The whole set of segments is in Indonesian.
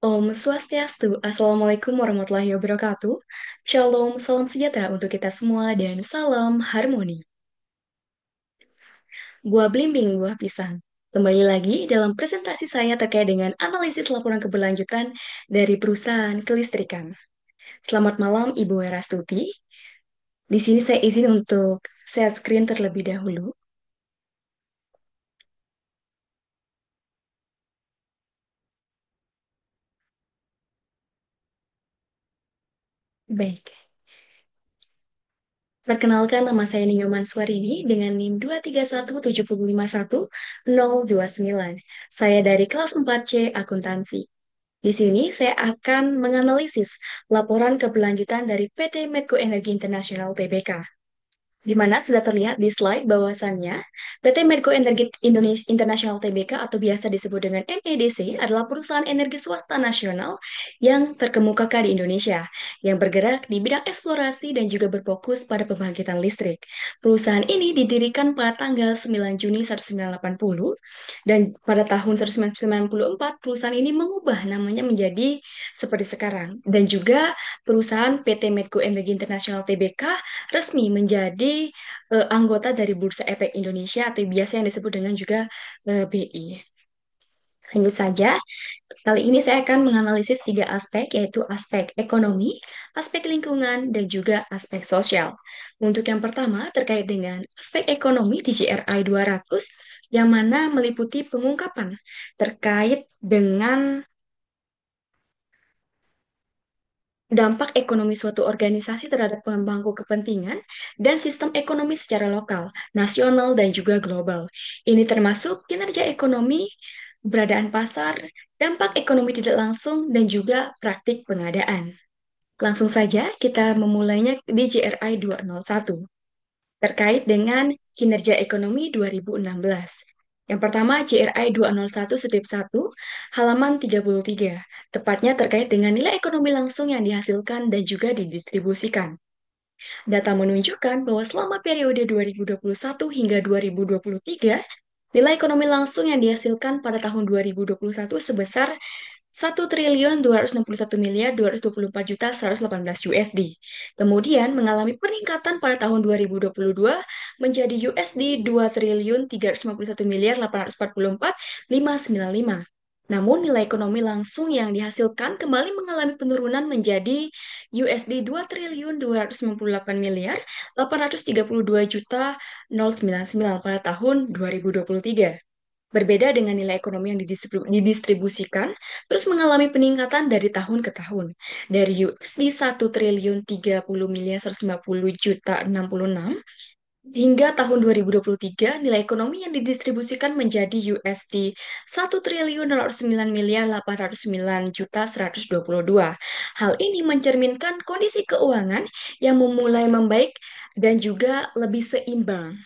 Om Swastiastu, Assalamualaikum warahmatullahi wabarakatuh. Shalom, salam sejahtera untuk kita semua dan salam harmoni. Buah belimbing, buah pisang. Kembali lagi dalam presentasi saya terkait dengan analisis laporan keberlanjutan dari perusahaan kelistrikan. Selamat malam Ibu Werastuti. Di sini saya izin untuk share screen terlebih dahulu. Baik. Perkenalkan, nama saya Ningyo Manswarini dengan NIM 2317051-029. Saya dari kelas 4C Akuntansi. Di sini saya akan menganalisis laporan keberlanjutan dari PT Medco Energi Internasional Tbk, di mana sudah terlihat di slide bahwasannya PT Medco Energi Indonesia Internasional Tbk atau biasa disebut dengan MEDC adalah perusahaan energi swasta nasional yang terkemuka di Indonesia yang bergerak di bidang eksplorasi dan juga berfokus pada pembangkitan listrik. Perusahaan ini didirikan pada tanggal 9 Juni 1980 dan pada tahun 1994 perusahaan ini mengubah namanya menjadi seperti sekarang dan juga perusahaan PT Medco Energi Internasional Tbk resmi menjadi anggota dari Bursa Efek Indonesia atau biasa yang disebut dengan juga BI. Lanjut saja, kali ini saya akan menganalisis tiga aspek, yaitu aspek ekonomi, aspek lingkungan, dan juga aspek sosial. Untuk yang pertama, terkait dengan aspek ekonomi di GRI 200, yang mana meliputi pengungkapan terkait dengan dampak ekonomi suatu organisasi terhadap pemangku kepentingan dan sistem ekonomi secara lokal, nasional, dan juga global. Ini termasuk kinerja ekonomi, keberadaan pasar, dampak ekonomi tidak langsung, dan juga praktik pengadaan. Langsung saja kita memulainya di GRI 201 terkait dengan kinerja ekonomi 2016. Yang pertama, GRI 201-1, halaman 33, tepatnya terkait dengan nilai ekonomi langsung yang dihasilkan dan juga didistribusikan. Data menunjukkan bahwa selama periode 2021 hingga 2023, nilai ekonomi langsung yang dihasilkan pada tahun 2021 sebesar 1.261.224.118 Kemudian mengalami peningkatan pada tahun 2022 menjadi USD 2.351.844.595. Namun nilai ekonomi langsung yang dihasilkan kembali mengalami penurunan menjadi USD 2.298.832.099 pada tahun 2023. Berbeda dengan nilai ekonomi yang didistribusikan, terus mengalami peningkatan dari tahun ke tahun. Dari USD 1.030.150.066 hingga tahun 2023, nilai ekonomi yang didistribusikan menjadi USD 1.909.809.122. Hal ini mencerminkan kondisi keuangan yang memulai membaik dan juga lebih seimbang.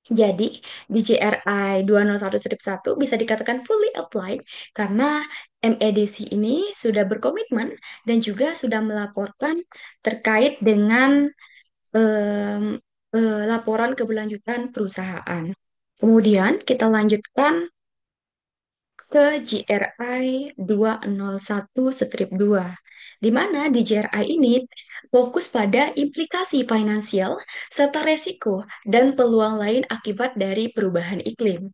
Jadi, di GRI 201-1 bisa dikatakan fully applied karena MEDC ini sudah berkomitmen dan juga sudah melaporkan terkait dengan em, laporan keberlanjutan perusahaan. Kemudian kita lanjutkan ke GRI 201-2, di mana di GRI ini fokus pada implikasi finansial serta resiko dan peluang lain akibat dari perubahan iklim.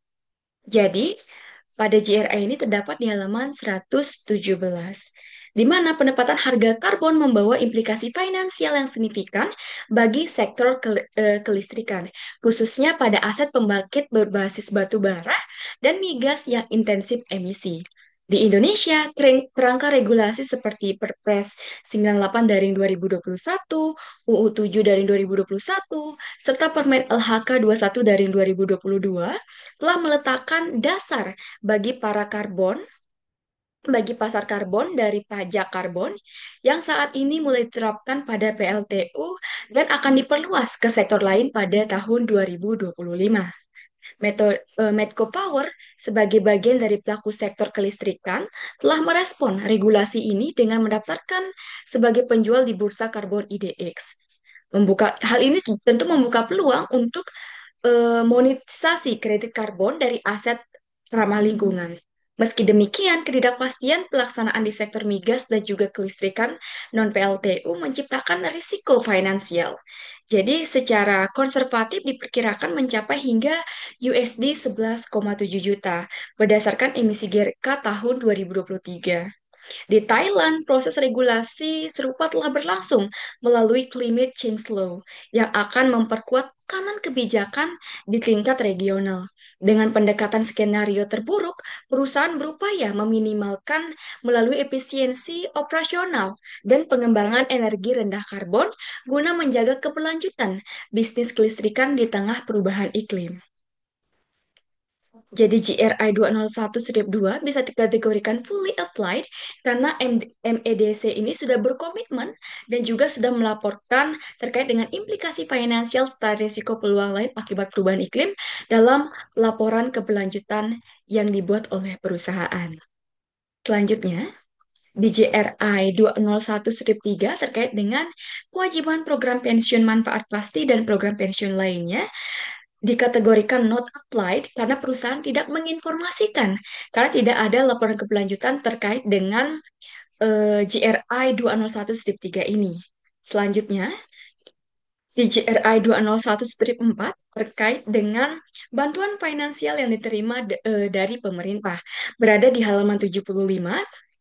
Jadi, pada GRI ini terdapat di halaman 117, di mana penempatan harga karbon membawa implikasi finansial yang signifikan bagi sektor kelistrikan, khususnya pada aset pembangkit berbasis batu bara dan migas yang intensif emisi. Di Indonesia, kerangka regulasi seperti Perpres 98 dari 2021, UU 7 dari 2021, serta Permen LHK 21 dari 2022 telah meletakkan dasar bagi para karbon, bagi pasar karbon dari pajak karbon yang saat ini mulai diterapkan pada PLTU dan akan diperluas ke sektor lain pada tahun 2025. Medco Power sebagai bagian dari pelaku sektor kelistrikan telah merespon regulasi ini dengan mendaftarkan sebagai penjual di Bursa Karbon IDX. Hal ini tentu membuka peluang untuk monetisasi kredit karbon dari aset ramah lingkungan. Meski demikian, ketidakpastian pelaksanaan di sektor migas dan juga kelistrikan non-PLTU menciptakan risiko finansial. Jadi, secara konservatif diperkirakan mencapai hingga USD 11,7 juta berdasarkan emisi GRK tahun 2023. Di Thailand, proses regulasi serupa telah berlangsung melalui Climate Change Law yang akan memperkuat kanan kebijakan di tingkat regional. Dengan pendekatan skenario terburuk, perusahaan berupaya meminimalkan melalui efisiensi operasional dan pengembangan energi rendah karbon guna menjaga keberlanjutan bisnis kelistrikan di tengah perubahan iklim. Jadi GRI 201-2 bisa dikategorikan fully applied karena MEDC ini sudah berkomitmen dan juga sudah melaporkan terkait dengan implikasi finansial serta risiko peluang lain akibat perubahan iklim dalam laporan keberlanjutan yang dibuat oleh perusahaan. Selanjutnya, di GRI 201-3 terkait dengan kewajiban program pensiun manfaat pasti dan program pensiun lainnya dikategorikan not applied karena perusahaan tidak menginformasikan karena tidak ada laporan keberlanjutan terkait dengan GRI 201-3 ini. Selanjutnya, di GRI 201-4 terkait dengan bantuan finansial yang diterima dari pemerintah berada di halaman 75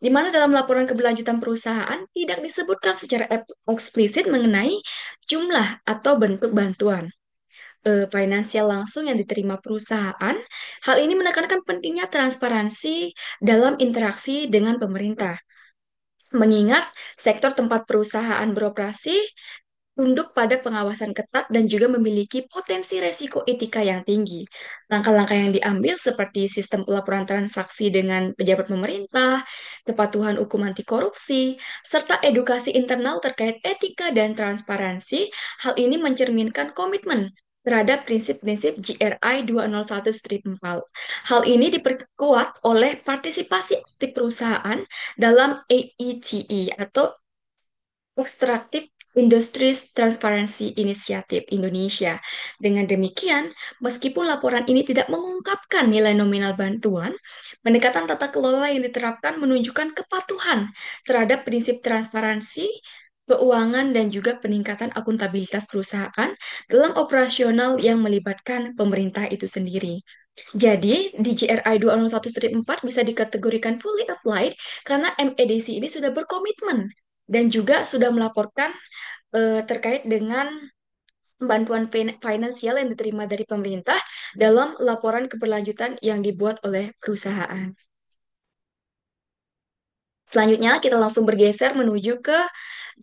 di mana dalam laporan keberlanjutan perusahaan tidak disebutkan secara eksplisit mengenai jumlah atau bentuk bantuan finansial langsung yang diterima perusahaan. Hal ini menekankan pentingnya transparansi dalam interaksi dengan pemerintah. Mengingat sektor tempat perusahaan beroperasi tunduk pada pengawasan ketat dan juga memiliki potensi resiko etika yang tinggi. Langkah-langkah yang diambil seperti sistem pelaporan transaksi dengan pejabat pemerintah, kepatuhan hukum anti korupsi, serta edukasi internal terkait etika dan transparansi, hal ini mencerminkan komitmen terhadap prinsip-prinsip GRI 201-4. Hal ini diperkuat oleh partisipasi aktif perusahaan dalam AETE atau Extractive Industries Transparency Initiative Indonesia. Dengan demikian, meskipun laporan ini tidak mengungkapkan nilai nominal bantuan, pendekatan tata kelola yang diterapkan menunjukkan kepatuhan terhadap prinsip transparansi, keuangan, dan juga peningkatan akuntabilitas perusahaan dalam operasional yang melibatkan pemerintah itu sendiri. Jadi, di GRI 201-4 bisa dikategorikan fully applied karena MEDC ini sudah berkomitmen dan juga sudah melaporkan terkait dengan bantuan finansial yang diterima dari pemerintah dalam laporan keberlanjutan yang dibuat oleh perusahaan. Selanjutnya, kita langsung bergeser menuju ke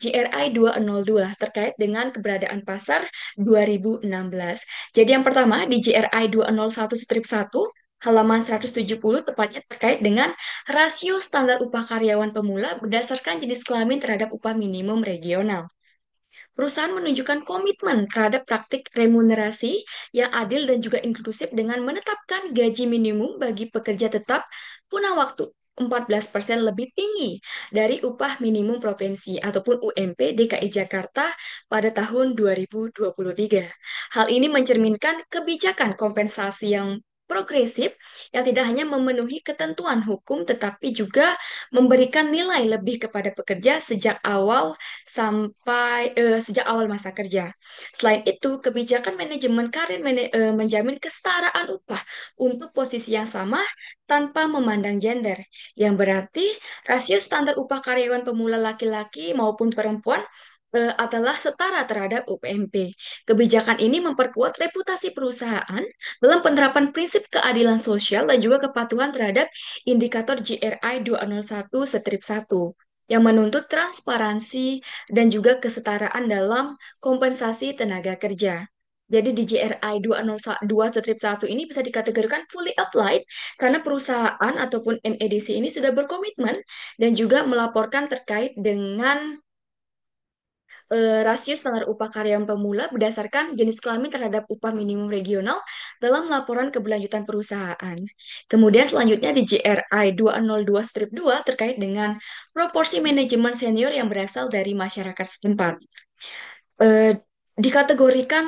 GRI 202 terkait dengan keberadaan pasar 2016. Jadi yang pertama di GRI 201-1 halaman 170 tepatnya terkait dengan rasio standar upah karyawan pemula berdasarkan jenis kelamin terhadap upah minimum regional. Perusahaan menunjukkan komitmen terhadap praktik remunerasi yang adil dan juga inklusif dengan menetapkan gaji minimum bagi pekerja tetap punah waktu 14% lebih tinggi dari upah minimum provinsi ataupun UMP DKI Jakarta pada tahun 2023. Hal ini mencerminkan kebijakan kompensasi yang progresif yang tidak hanya memenuhi ketentuan hukum tetapi juga memberikan nilai lebih kepada pekerja sejak awal masa kerja. Selain itu, kebijakan manajemen karir menjamin kesetaraan upah untuk posisi yang sama tanpa memandang gender, yang berarti rasio standar upah karyawan pemula laki-laki maupun perempuan adalah setara terhadap UPMP. Kebijakan ini memperkuat reputasi perusahaan dalam penerapan prinsip keadilan sosial dan juga kepatuhan terhadap indikator GRI 201-1 yang menuntut transparansi dan juga kesetaraan dalam kompensasi tenaga kerja. Jadi di GRI 202-1 ini bisa dikategorikan fully applied karena perusahaan ataupun MEDC ini sudah berkomitmen dan juga melaporkan terkait dengan rasio standar upah karyawan pemula berdasarkan jenis kelamin terhadap upah minimum regional dalam laporan keberlanjutan perusahaan. Kemudian selanjutnya di GRI 202-2 terkait dengan proporsi manajemen senior yang berasal dari masyarakat setempat. Eh, Dikategorikan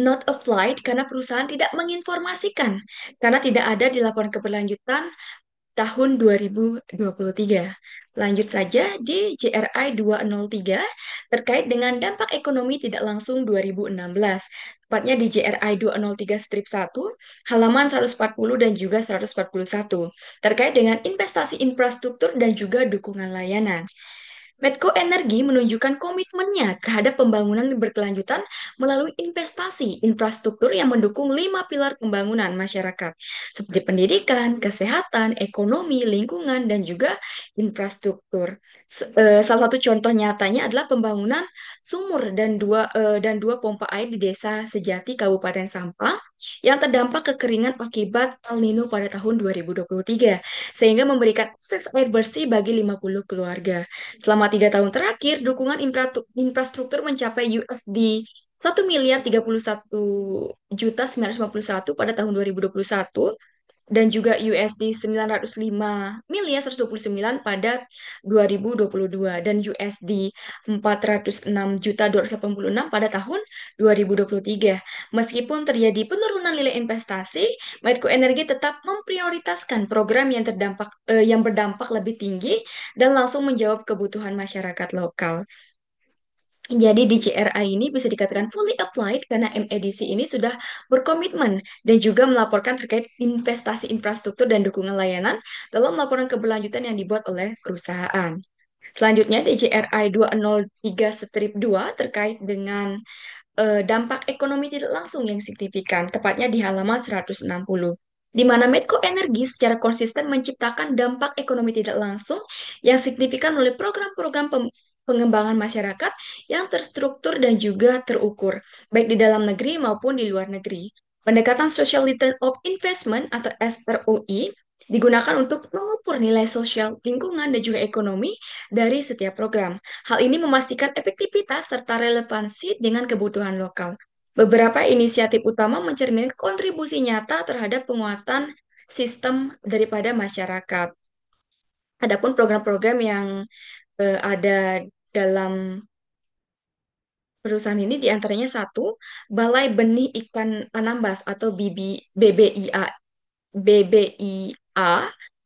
not applied karena perusahaan tidak menginformasikan, karena tidak ada di laporan keberlanjutan tahun 2023. Lanjut saja di JRI 203 terkait dengan dampak ekonomi tidak langsung 2016. Tepatnya di JRI 203 strip 1, halaman 140 dan juga 141. Terkait dengan investasi infrastruktur dan juga dukungan layanan. Medco Energi menunjukkan komitmennya terhadap pembangunan berkelanjutan melalui investasi infrastruktur yang mendukung 5 pilar pembangunan masyarakat, seperti pendidikan, kesehatan, ekonomi, lingkungan, dan juga infrastruktur. Salah satu contoh nyatanya adalah pembangunan sumur dan dua pompa air di Desa Sejati, Kabupaten Sampang, yang terdampak kekeringan akibat El Nino pada tahun 2023, sehingga memberikan akses air bersih bagi 50 keluarga. Selama 3 tahun terakhir, dukungan infrastruktur mencapai USD 1.031.951 pada tahun 2021 dan juga USD 905.129 pada 2022 dan USD 406.286 pada tahun 2023. Meskipun terjadi penurunan nilai investasi, Medco Energi tetap memprioritaskan program yang berdampak lebih tinggi dan langsung menjawab kebutuhan masyarakat lokal. Jadi di CRI ini bisa dikatakan fully applied karena MEDC ini sudah berkomitmen dan juga melaporkan terkait investasi infrastruktur dan dukungan layanan dalam laporan keberlanjutan yang dibuat oleh perusahaan. Selanjutnya di JRI 203 strip 2 terkait dengan dampak ekonomi tidak langsung yang signifikan, tepatnya di halaman 160, di mana Medco Energi secara konsisten menciptakan dampak ekonomi tidak langsung yang signifikan melalui program-program pengembangan masyarakat yang terstruktur dan juga terukur, baik di dalam negeri maupun di luar negeri. Pendekatan Social Return of Investment atau SROI digunakan untuk mengukur nilai sosial, lingkungan, dan juga ekonomi dari setiap program. Hal ini memastikan efektivitas serta relevansi dengan kebutuhan lokal. Beberapa inisiatif utama mencerminkan kontribusi nyata terhadap penguatan sistem daripada masyarakat. Adapun program-program yang ada dalam perusahaan ini diantaranya satu, Balai Benih Ikan Anambas atau BBIA, BBIA,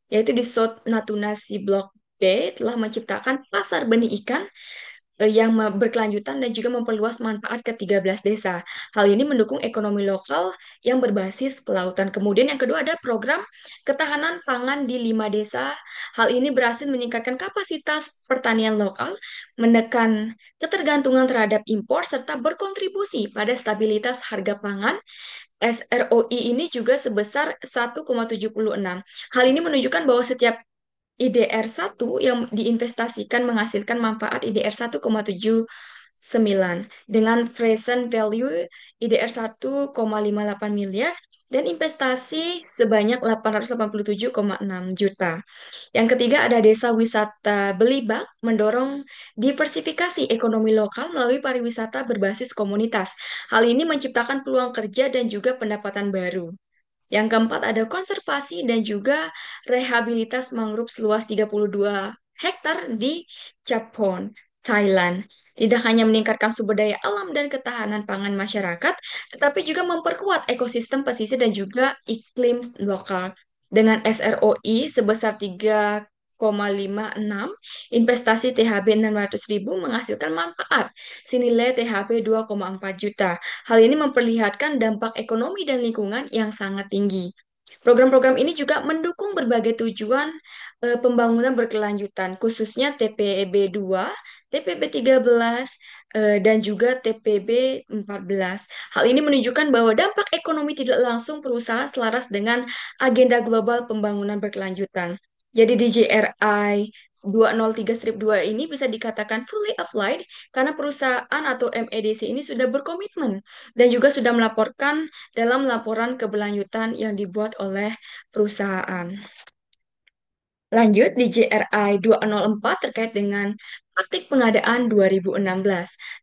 yaitu di South Natuna Sea Block B telah menciptakan pasar benih ikan yang berkelanjutan dan juga memperluas manfaat ke 13 desa. Hal ini mendukung ekonomi lokal yang berbasis kelautan. Kemudian yang kedua ada program ketahanan pangan di 5 desa. Hal ini berhasil meningkatkan kapasitas pertanian lokal, menekan ketergantungan terhadap impor, serta berkontribusi pada stabilitas harga pangan. SROI ini juga sebesar 1,76. Hal ini menunjukkan bahwa setiap IDR 1 yang diinvestasikan menghasilkan manfaat IDR 1,79 dengan present value IDR 1,58 miliar dan investasi sebanyak 887,6 juta. Yang ketiga ada Desa Wisata Belibak mendorong diversifikasi ekonomi lokal melalui pariwisata berbasis komunitas. Hal ini menciptakan peluang kerja dan juga pendapatan baru. Yang keempat ada konservasi dan juga rehabilitas mangrove seluas 32 hektar di Chapon, Thailand. Tidak hanya meningkatkan sumber daya alam dan ketahanan pangan masyarakat, tetapi juga memperkuat ekosistem pesisir dan juga iklim lokal. Dengan SROI sebesar 3,56, investasi THB 600.000 menghasilkan manfaat senilai THB 2,4 juta. Hal ini memperlihatkan dampak ekonomi dan lingkungan yang sangat tinggi. Program-program ini juga mendukung berbagai tujuan pembangunan berkelanjutan, khususnya TPB 2, TPB 13, dan juga TPB 14. Hal ini menunjukkan bahwa dampak ekonomi tidak langsung perusahaan selaras dengan agenda global pembangunan berkelanjutan. Jadi di JRI 203-2 ini bisa dikatakan fully applied karena perusahaan atau MEDC ini sudah berkomitmen dan juga sudah melaporkan dalam laporan keberlanjutan yang dibuat oleh perusahaan. Lanjut di JRI 204 terkait dengan praktik pengadaan 2016.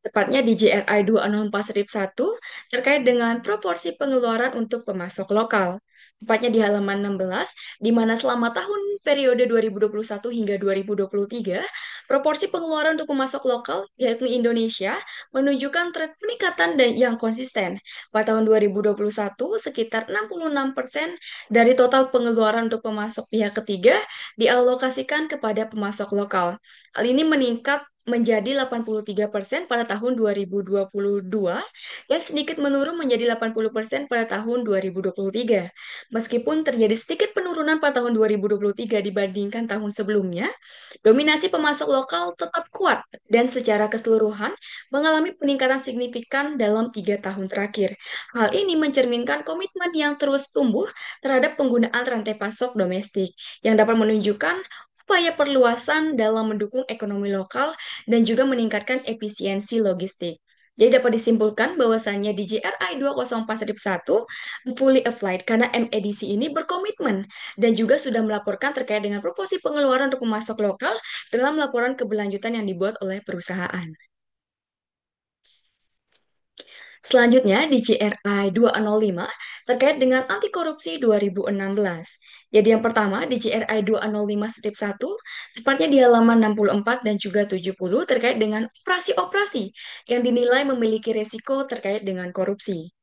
Tepatnya di JRI 204-1 terkait dengan proporsi pengeluaran untuk pemasok lokal. Tepatnya di halaman 16, di mana selama tahun periode 2021 hingga 2023, Proporsi pengeluaran untuk pemasok lokal, yaitu Indonesia, menunjukkan tren peningkatan dan yang konsisten. Pada tahun 2021, sekitar 66% dari total pengeluaran untuk pemasok pihak ketiga dialokasikan kepada pemasok lokal. Hal ini meningkat menjadi 83% pada tahun 2022 dan sedikit menurun menjadi 80% pada tahun 2023. Meskipun terjadi sedikit penurunan pada tahun 2023 dibandingkan tahun sebelumnya, dominasi pemasok lokal tetap kuat dan secara keseluruhan mengalami peningkatan signifikan dalam 3 tahun terakhir. Hal ini mencerminkan komitmen yang terus tumbuh terhadap penggunaan rantai pasok domestik yang dapat menunjukkan upaya perluasan dalam mendukung ekonomi lokal dan juga meningkatkan efisiensi logistik. Jadi dapat disimpulkan bahwasannya di JRI 204-1 fully applied karena MEDC ini berkomitmen dan juga sudah melaporkan terkait dengan proporsi pengeluaran untuk pemasok lokal dalam laporan keberlanjutan yang dibuat oleh perusahaan. Selanjutnya di JRI 205 terkait dengan anti korupsi 2016. Jadi yang pertama di JRI 205-1 tepatnya di halaman 64 dan juga 70 terkait dengan operasi-operasi yang dinilai memiliki risiko terkait dengan korupsi.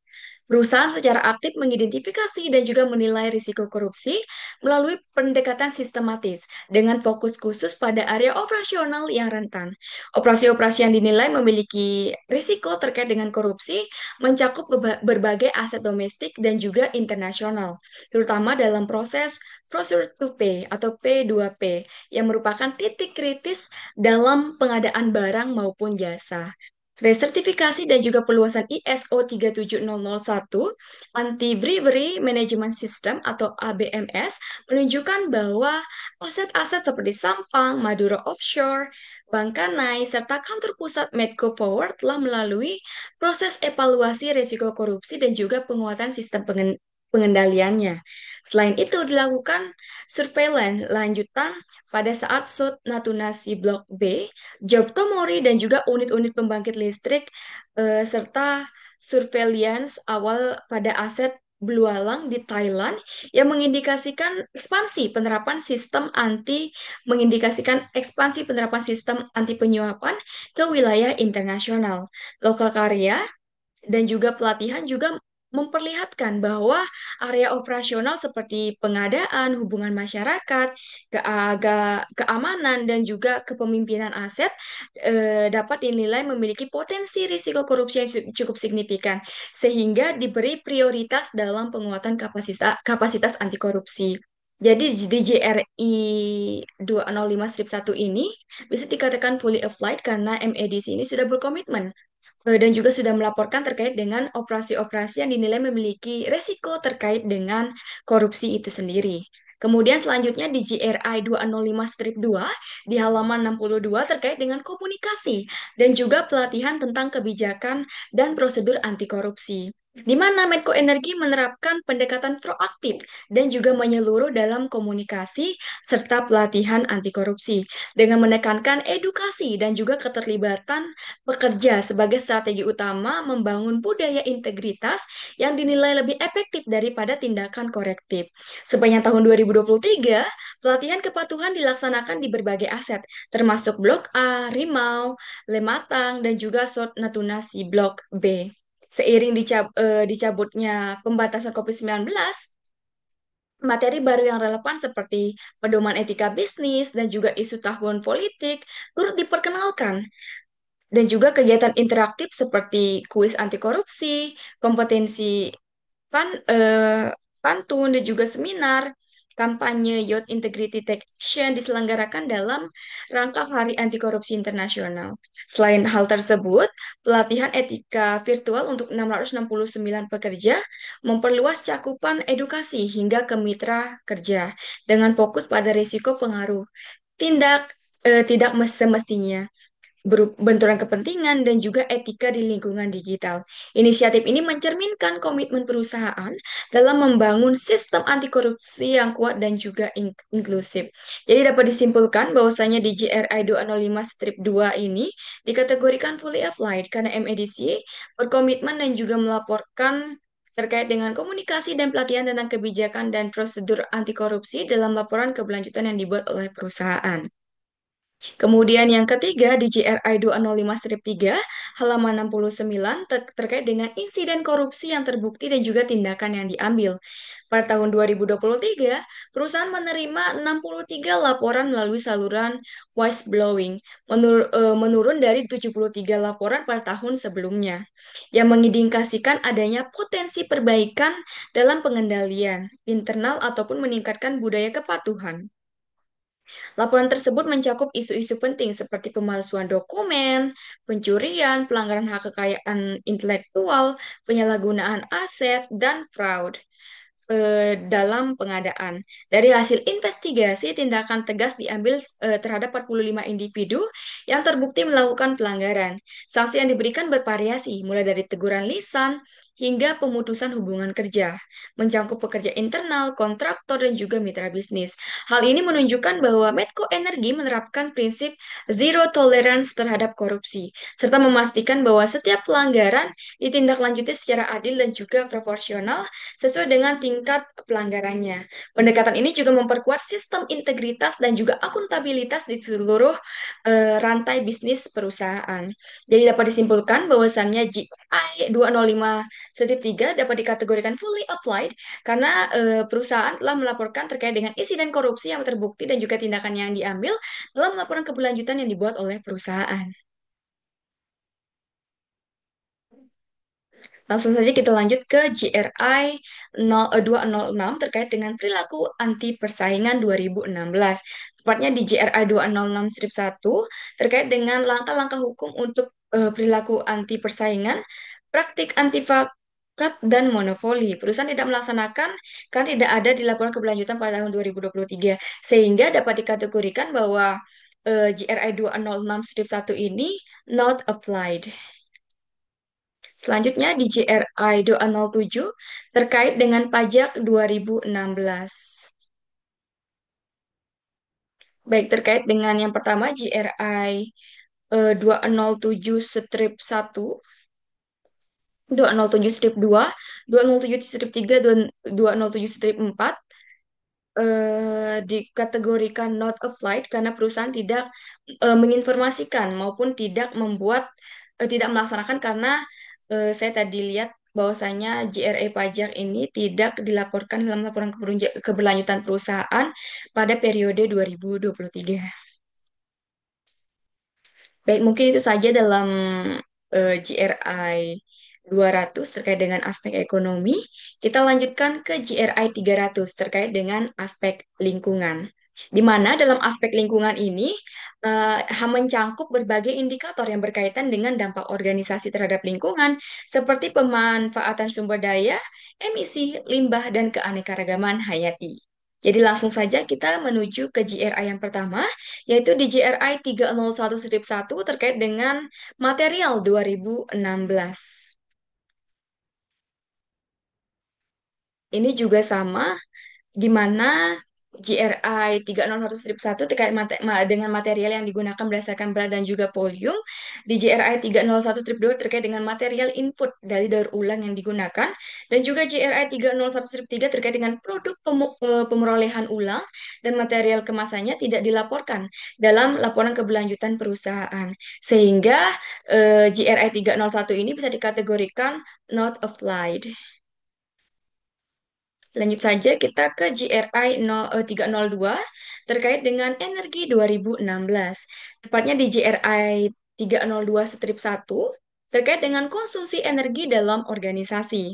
Perusahaan secara aktif mengidentifikasi dan juga menilai risiko korupsi melalui pendekatan sistematis dengan fokus khusus pada area operasional yang rentan. Operasi-operasi yang dinilai memiliki risiko terkait dengan korupsi mencakup berbagai aset domestik dan juga internasional, terutama dalam proses procure to pay atau P2P yang merupakan titik kritis dalam pengadaan barang maupun jasa. Resertifikasi dan juga perluasan ISO 37001 Anti-Bribery Management System atau ABMS menunjukkan bahwa aset-aset seperti Sampang, Madura Offshore, Bangkanai, serta kantor pusat Medco Forward telah melalui proses evaluasi risiko korupsi dan juga penguatan sistem pengendaliannya. Selain itu, dilakukan surveillance lanjutan pada saat Sud Natuna Si Blok B, Job Tomori, dan juga unit-unit pembangkit listrik, serta surveillance awal pada aset Blualang di Thailand yang mengindikasikan ekspansi penerapan sistem anti penyuapan ke wilayah internasional. Lokal karya dan juga pelatihan juga memperlihatkan bahwa area operasional seperti pengadaan, hubungan masyarakat, keamanan, dan juga kepemimpinan aset dapat dinilai memiliki potensi risiko korupsi yang cukup signifikan, sehingga diberi prioritas dalam penguatan kapasitas anti korupsi. Jadi di JRI 205-1 ini bisa dikatakan fully applied karena MEDC ini sudah berkomitmen dan juga sudah melaporkan terkait dengan operasi-operasi yang dinilai memiliki resiko terkait dengan korupsi itu sendiri. Kemudian selanjutnya di GRI 205-2 di halaman 62 terkait dengan komunikasi dan juga pelatihan tentang kebijakan dan prosedur anti korupsi. Di mana Medco Energi menerapkan pendekatan proaktif dan juga menyeluruh dalam komunikasi serta pelatihan anti korupsi dengan menekankan edukasi dan juga keterlibatan pekerja sebagai strategi utama membangun budaya integritas yang dinilai lebih efektif daripada tindakan korektif. Sepanjang tahun 2023, pelatihan kepatuhan dilaksanakan di berbagai aset, termasuk Blok A, Rimau, Lematang, dan juga Sort Natuna Si Blok B. Seiring dicabutnya pembatasan COVID-19, materi baru yang relevan seperti pedoman etika bisnis dan juga isu tahun politik turut diperkenalkan dan juga kegiatan interaktif seperti kuis anti korupsi, kompetensi pantun dan juga seminar kampanye Youth Integrity Take Action diselenggarakan dalam rangka Hari Anti Korupsi Internasional. Selain hal tersebut, pelatihan etika virtual untuk 669 pekerja memperluas cakupan edukasi hingga ke mitra kerja dengan fokus pada risiko pengaruh tidak semestinya benturan kepentingan dan juga etika di lingkungan digital. Inisiatif ini mencerminkan komitmen perusahaan dalam membangun sistem anti korupsi yang kuat dan juga inklusif. Jadi dapat disimpulkan bahwasanya di JRI 205-2 ini dikategorikan fully applied karena MEDC berkomitmen dan juga melaporkan terkait dengan komunikasi dan pelatihan tentang kebijakan dan prosedur anti korupsi dalam laporan keberlanjutan yang dibuat oleh perusahaan. Kemudian yang ketiga di JRI 205-3 halaman 69 terkait dengan insiden korupsi yang terbukti dan juga tindakan yang diambil. Pada tahun 2023, perusahaan menerima 63 laporan melalui saluran whistleblowing, menurun dari 73 laporan pada tahun sebelumnya, yang mengindikasikan adanya potensi perbaikan dalam pengendalian internal ataupun meningkatkan budaya kepatuhan. Laporan tersebut mencakup isu-isu penting seperti pemalsuan dokumen, pencurian, pelanggaran hak kekayaan intelektual, penyalahgunaan aset, dan fraud dalam pengadaan. Dari hasil investigasi, tindakan tegas diambil terhadap 45 individu yang terbukti melakukan pelanggaran. Sanksi yang diberikan bervariasi, mulai dari teguran lisan hingga pemutusan hubungan kerja, mencakup pekerja internal, kontraktor, dan juga mitra bisnis. Hal ini menunjukkan bahwa Medco Energi menerapkan prinsip zero tolerance terhadap korupsi, serta memastikan bahwa setiap pelanggaran ditindaklanjuti secara adil dan juga proporsional sesuai dengan tingkat pelanggarannya. Pendekatan ini juga memperkuat sistem integritas dan juga akuntabilitas di seluruh rantai bisnis perusahaan. Jadi dapat disimpulkan bahwasannya GI 205-3 dapat dikategorikan fully applied karena perusahaan telah melaporkan terkait dengan insiden korupsi yang terbukti dan juga tindakan yang diambil dalam laporan keberlanjutan yang dibuat oleh perusahaan. Langsung saja kita lanjut ke GRI 206 terkait dengan perilaku anti persaingan 2016. Tepatnya di GRI 206-1 terkait dengan langkah-langkah hukum untuk perilaku anti persaingan, praktik anti fakat dan monopoli. Perusahaan tidak melaksanakan karena tidak ada di laporan keberlanjutan pada tahun 2023, sehingga dapat dikategorikan bahwa GRI 206-1 ini not applied. Selanjutnya di JRI 207 terkait dengan pajak 2016. Baik, terkait dengan yang pertama JRI 207-1, 207-2, 207-3, dan 207-4 dikategorikan not applied karena perusahaan tidak menginformasikan maupun tidak membuat tidak melaksanakan karena saya tadi lihat bahwasanya JRE pajak ini tidak dilaporkan dalam laporan keberlanjutan perusahaan pada periode 2023. Baik, mungkin itu saja dalam GRI 200 terkait dengan aspek ekonomi. Kita lanjutkan ke GRI 300 terkait dengan aspek lingkungan. Di mana dalam aspek lingkungan ini mencangkup berbagai indikator yang berkaitan dengan dampak organisasi terhadap lingkungan, seperti pemanfaatan sumber daya, emisi, limbah, dan keanekaragaman hayati. Jadi langsung saja kita menuju ke GRI yang pertama, yaitu di GRI 301-1 terkait dengan material 2016. Ini juga sama, di mana GRI 301-1 terkait dengan material yang digunakan berdasarkan berat dan juga volume. Di GRI 301-2 terkait dengan material input dari daur ulang yang digunakan. Dan juga GRI 301-3 terkait dengan produk pemerolehan ulang dan material kemasannya tidak dilaporkan dalam laporan keberlanjutan perusahaan. Sehingga GRI 301 ini bisa dikategorikan not applied. Lanjut saja kita ke GRI 302 terkait dengan energi 2016. Tepatnya di GRI 302-1 terkait dengan konsumsi energi dalam organisasi.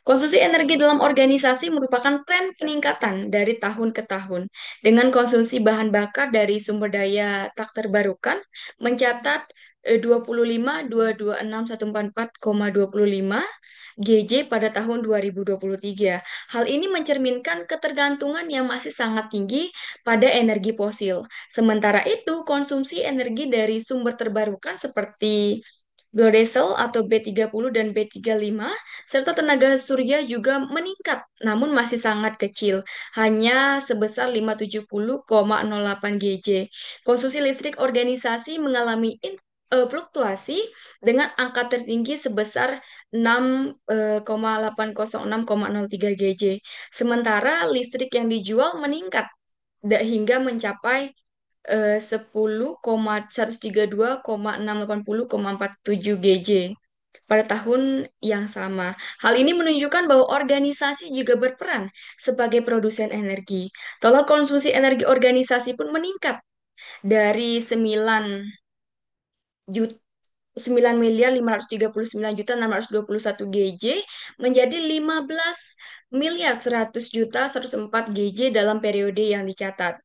Konsumsi energi dalam organisasi merupakan tren peningkatan dari tahun ke tahun, dengan konsumsi bahan bakar dari sumber daya tak terbarukan mencatat 25.226.144,25 GJ pada tahun 2023. Hal ini mencerminkan ketergantungan yang masih sangat tinggi pada energi fosil. Sementara itu, konsumsi energi dari sumber terbarukan seperti biodiesel atau B30 dan B35 serta tenaga surya juga meningkat, namun masih sangat kecil, hanya sebesar 570,08 GJ. Konsumsi listrik organisasi mengalami fluktuasi dengan angka tertinggi sebesar 6,806,03 GJ. Sementara listrik yang dijual meningkat hingga mencapai 10,132,680,47 GJ pada tahun yang sama. Hal ini menunjukkan bahwa organisasi juga berperan sebagai produsen energi. Total konsumsi energi organisasi pun meningkat dari 9 miliar 539 juta 621 GJ menjadi 15 miliar 100 juta 104 GJ dalam periode yang dicatat.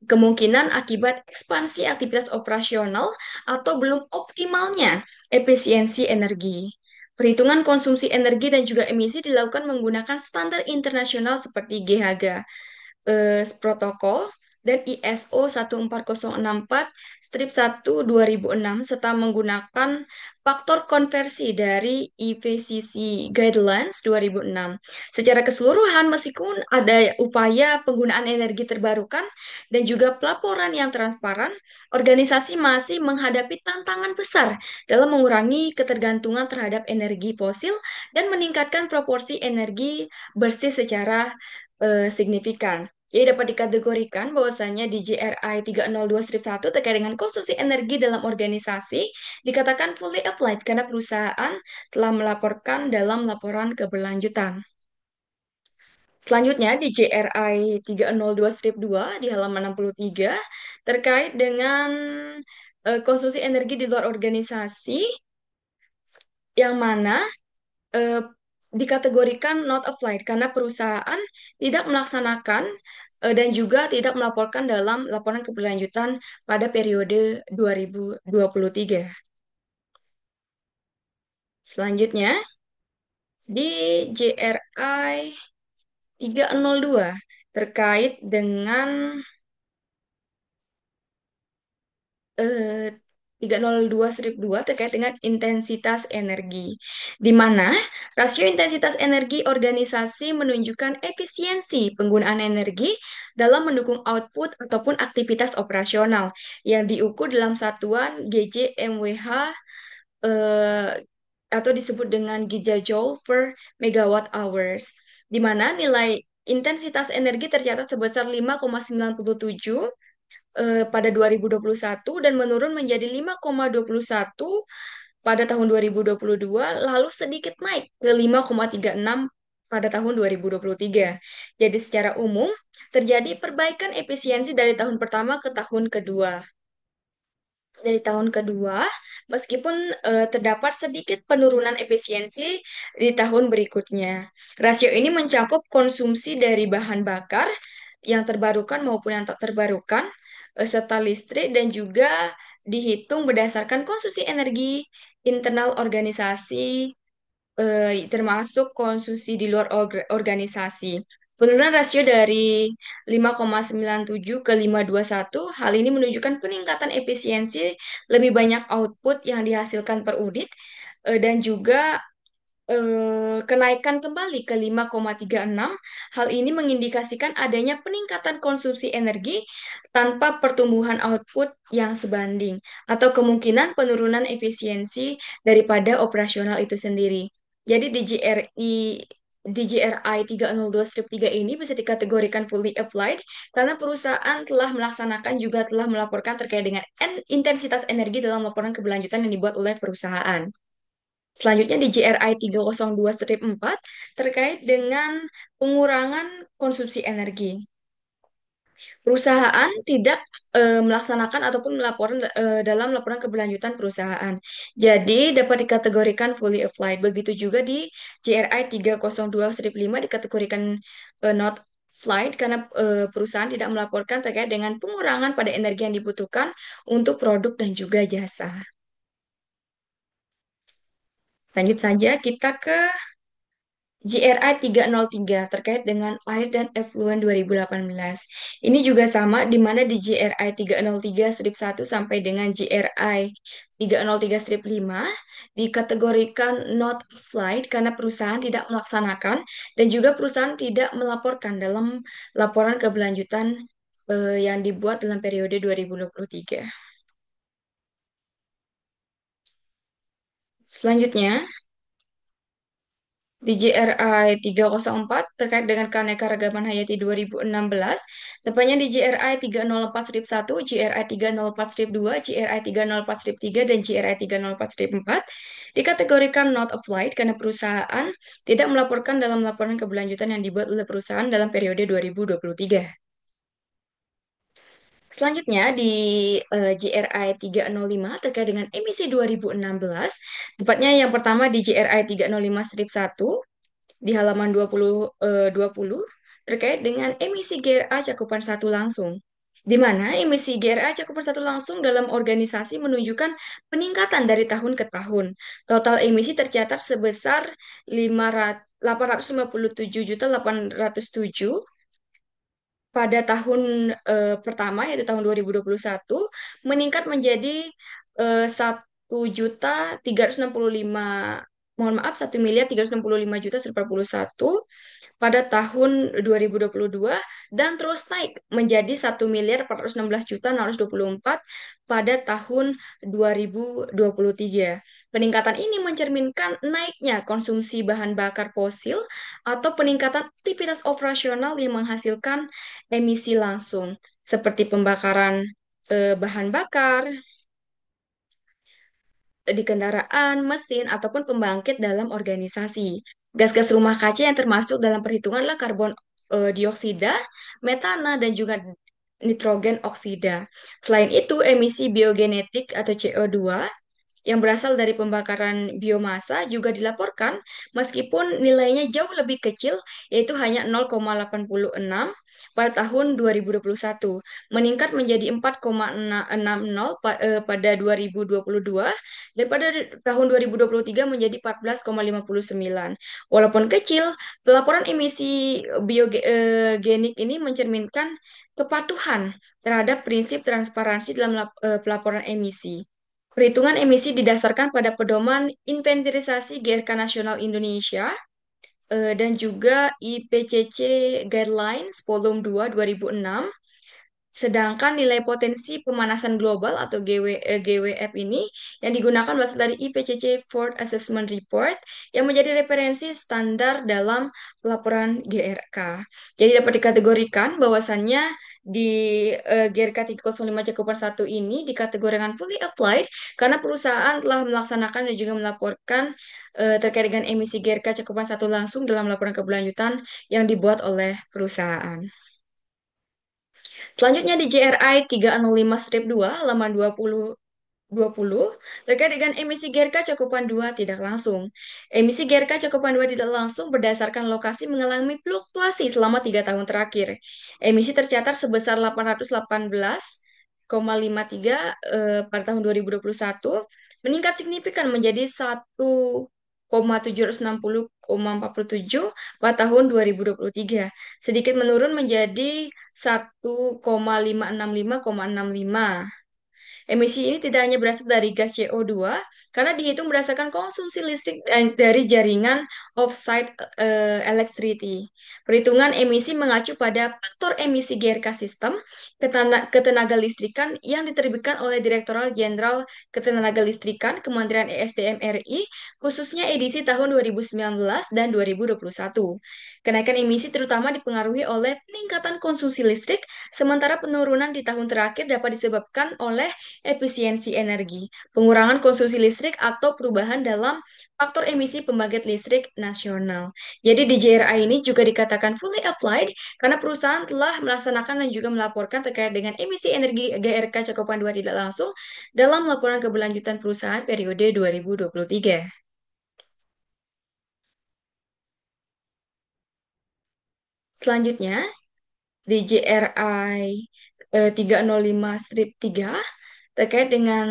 Kemungkinan akibat ekspansi aktivitas operasional atau belum optimalnya efisiensi energi. Perhitungan konsumsi energi dan juga emisi dilakukan menggunakan standar internasional seperti GHG protokol dan ISO 14064-1 serta menggunakan faktor konversi dari IPCC Guidelines 2006. Secara keseluruhan, meskipun ada upaya penggunaan energi terbarukan dan juga pelaporan yang transparan, organisasi masih menghadapi tantangan besar dalam mengurangi ketergantungan terhadap energi fosil dan meningkatkan proporsi energi bersih secara signifikan. Jadi dapat dikategorikan bahwasanya di JRI 302-1 terkait dengan konsumsi energi dalam organisasi dikatakan fully applied karena perusahaan telah melaporkan dalam laporan keberlanjutan. Selanjutnya di JRI 302-2 di halaman 63 terkait dengan konsumsi energi di luar organisasi yang mana eh, dikategorikan not applied karena perusahaan tidak melaksanakan dan juga tidak melaporkan dalam laporan keberlanjutan pada periode 2023. Selanjutnya, di JRI 302 terkait dengan 302-2 terkait dengan intensitas energi, di mana rasio intensitas energi organisasi menunjukkan efisiensi penggunaan energi dalam mendukung output ataupun aktivitas operasional yang diukur dalam satuan GJ/MWH eh, atau disebut dengan gigajoule per megawatt hours, di mana nilai intensitas energi tercatat sebesar 5,97 pada 2021 dan menurun menjadi 5,21 pada tahun 2022, lalu sedikit naik ke 5,36 pada tahun 2023. Jadi secara umum terjadi perbaikan efisiensi dari tahun pertama ke tahun kedua. Dari tahun kedua, meskipun terdapat sedikit penurunan efisiensi di tahun berikutnya. Rasio ini mencakup konsumsi dari bahan bakar yang terbarukan maupun yang tak terbarukan, serta listrik dan juga dihitung berdasarkan konsumsi energi internal organisasi termasuk konsumsi di luar organisasi. Penurunan rasio dari 5,97 ke 5,21, hal ini menunjukkan peningkatan efisiensi, lebih banyak output yang dihasilkan per unit, dan juga kenaikan kembali ke 5,36. Hal ini mengindikasikan adanya peningkatan konsumsi energi tanpa pertumbuhan output yang sebanding, atau kemungkinan penurunan efisiensi daripada operasional itu sendiri. Jadi di GRI 302-3 ini bisa dikategorikan fully applied karena perusahaan telah melaksanakan juga telah melaporkan terkait dengan intensitas energi dalam laporan keberlanjutan yang dibuat oleh perusahaan. Selanjutnya di JRI 302-4 terkait dengan pengurangan konsumsi energi. Perusahaan tidak melaksanakan ataupun melaporkan dalam laporan keberlanjutan perusahaan. Jadi dapat dikategorikan fully applied. Begitu juga di JRI 302-5 dikategorikan not applied karena perusahaan tidak melaporkan terkait dengan pengurangan pada energi yang dibutuhkan untuk produk dan juga jasa. Lanjut saja kita ke JRI 303 terkait dengan air dan effluent 2018. Ini juga sama di mana di JRI 303-1 sampai dengan JRI 303-5 dikategorikan not flight karena perusahaan tidak melaksanakan dan juga perusahaan tidak melaporkan dalam laporan keberlanjutan yang dibuat dalam periode 2023. Selanjutnya, Di JRI 304 terkait dengan keanekaragaman hayati 2016, tepatnya di JRI 304-1, JRI 304-2, JRI 304-3, dan JRI 304-4 dikategorikan not of flight karena perusahaan tidak melaporkan dalam laporan keberlanjutan yang dibuat oleh perusahaan dalam periode 2023. Selanjutnya di JRI 305 terkait dengan emisi 2016, tepatnya yang pertama di JRI 305-1 di halaman 20 terkait dengan emisi GRA cakupan satu langsung. Di mana emisi GRA cakupan satu langsung dalam organisasi menunjukkan peningkatan dari tahun ke tahun. Total emisi tercatat sebesar 857.807 pada tahun pertama yaitu tahun 2021 meningkat menjadi 1.365, mohon maaf, 1.365.141 pada tahun 2022 dan terus naik menjadi 1.416.624 pada tahun 2023. Peningkatan ini mencerminkan naiknya konsumsi bahan bakar fosil atau peningkatan aktivitas operasional yang menghasilkan emisi langsung seperti pembakaran bahan bakar di kendaraan, mesin, ataupun pembangkit dalam organisasi. Gas-gas rumah kaca yang termasuk dalam perhitungan adalah karbon dioksida, metana, dan juga nitrogen oksida. Selain itu, emisi biogenetik atau CO2 yang berasal dari pembakaran biomasa juga dilaporkan meskipun nilainya jauh lebih kecil yaitu hanya 0,86 pada tahun 2021 meningkat menjadi 4,60 pada 2022 dan pada tahun 2023 menjadi 14,59. Walaupun kecil, pelaporan emisi biogenik ini mencerminkan kepatuhan terhadap prinsip transparansi dalam pelaporan emisi. Perhitungan emisi didasarkan pada pedoman inventarisasi GRK Nasional Indonesia dan juga IPCC Guidelines Volume 2 2006. Sedangkan nilai potensi pemanasan global atau GWF ini yang digunakan berasal dari IPCC Fourth Assessment Report yang menjadi referensi standar dalam pelaporan GRK. Jadi dapat dikategorikan bahwasannya di GRK 305 cakupan 1 ini dikategorikan fully applied karena perusahaan telah melaksanakan dan juga melaporkan terkait dengan emisi GRK cakupan 1 langsung dalam laporan keberlanjutan yang dibuat oleh perusahaan. Selanjutnya di JRI 305-2 halaman 2020 terkait dengan emisi GRK cakupan 2 tidak langsung. Emisi GRK cakupan 2 tidak langsung berdasarkan lokasi mengalami fluktuasi selama 3 tahun terakhir. Emisi tercatat sebesar 818,53 pada tahun 2021 meningkat signifikan menjadi 1,760,47 pada tahun 2023, sedikit menurun menjadi 1,565,65. Emisi ini tidak hanya berasal dari gas CO2, karena dihitung berdasarkan konsumsi listrik dari jaringan off-site electricity. Perhitungan emisi mengacu pada faktor emisi GRK sistem ketenaga listrikan yang diterbitkan oleh Direktorat Jenderal Ketenaga Listrikan Kementerian ESDM RI, khususnya edisi tahun 2019 dan 2021. Kenaikan emisi terutama dipengaruhi oleh peningkatan konsumsi listrik, sementara penurunan di tahun terakhir dapat disebabkan oleh efisiensi energi, pengurangan konsumsi listrik, atau perubahan dalam faktor emisi pembangkit listrik nasional. Jadi di JRI ini juga dikatakan fully applied karena perusahaan telah melaksanakan dan juga melaporkan terkait dengan emisi energi GRK cakupan 2 tidak langsung dalam laporan keberlanjutan perusahaan periode 2023. Selanjutnya, di JRI 305-3 terkait dengan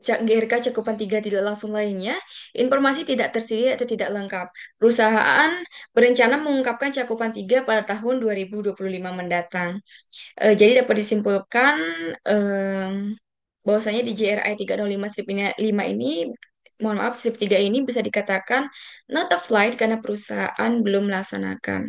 GRK cakupan 3 tidak langsung lainnya, informasi tidak tersedia atau tidak lengkap. Perusahaan berencana mengungkapkan cakupan 3 pada tahun 2025 mendatang. Jadi dapat disimpulkan bahwasanya di JRI 305 strip ini, 5 ini, mohon maaf, strip 3 ini bisa dikatakan not a flight karena perusahaan belum melaksanakan.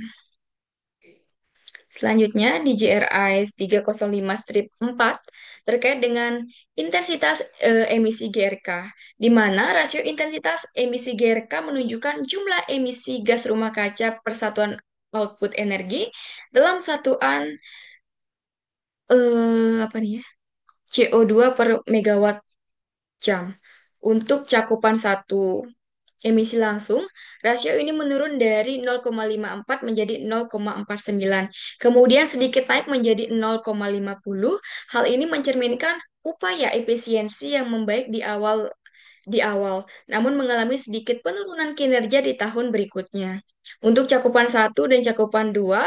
Selanjutnya di JRI 305 strip 4 terkait dengan intensitas emisi GRK, di mana rasio intensitas emisi GRK menunjukkan jumlah emisi gas rumah kaca per satuan output energi dalam satuan apa nih ya? CO2 per megawatt jam. Untuk cakupan satu emisi langsung, rasio ini menurun dari 0,54 menjadi 0,49, kemudian sedikit naik menjadi 0,50. Hal ini mencerminkan upaya efisiensi yang membaik di awal, namun mengalami sedikit penurunan kinerja di tahun berikutnya. Untuk cakupan satu dan cakupan 2,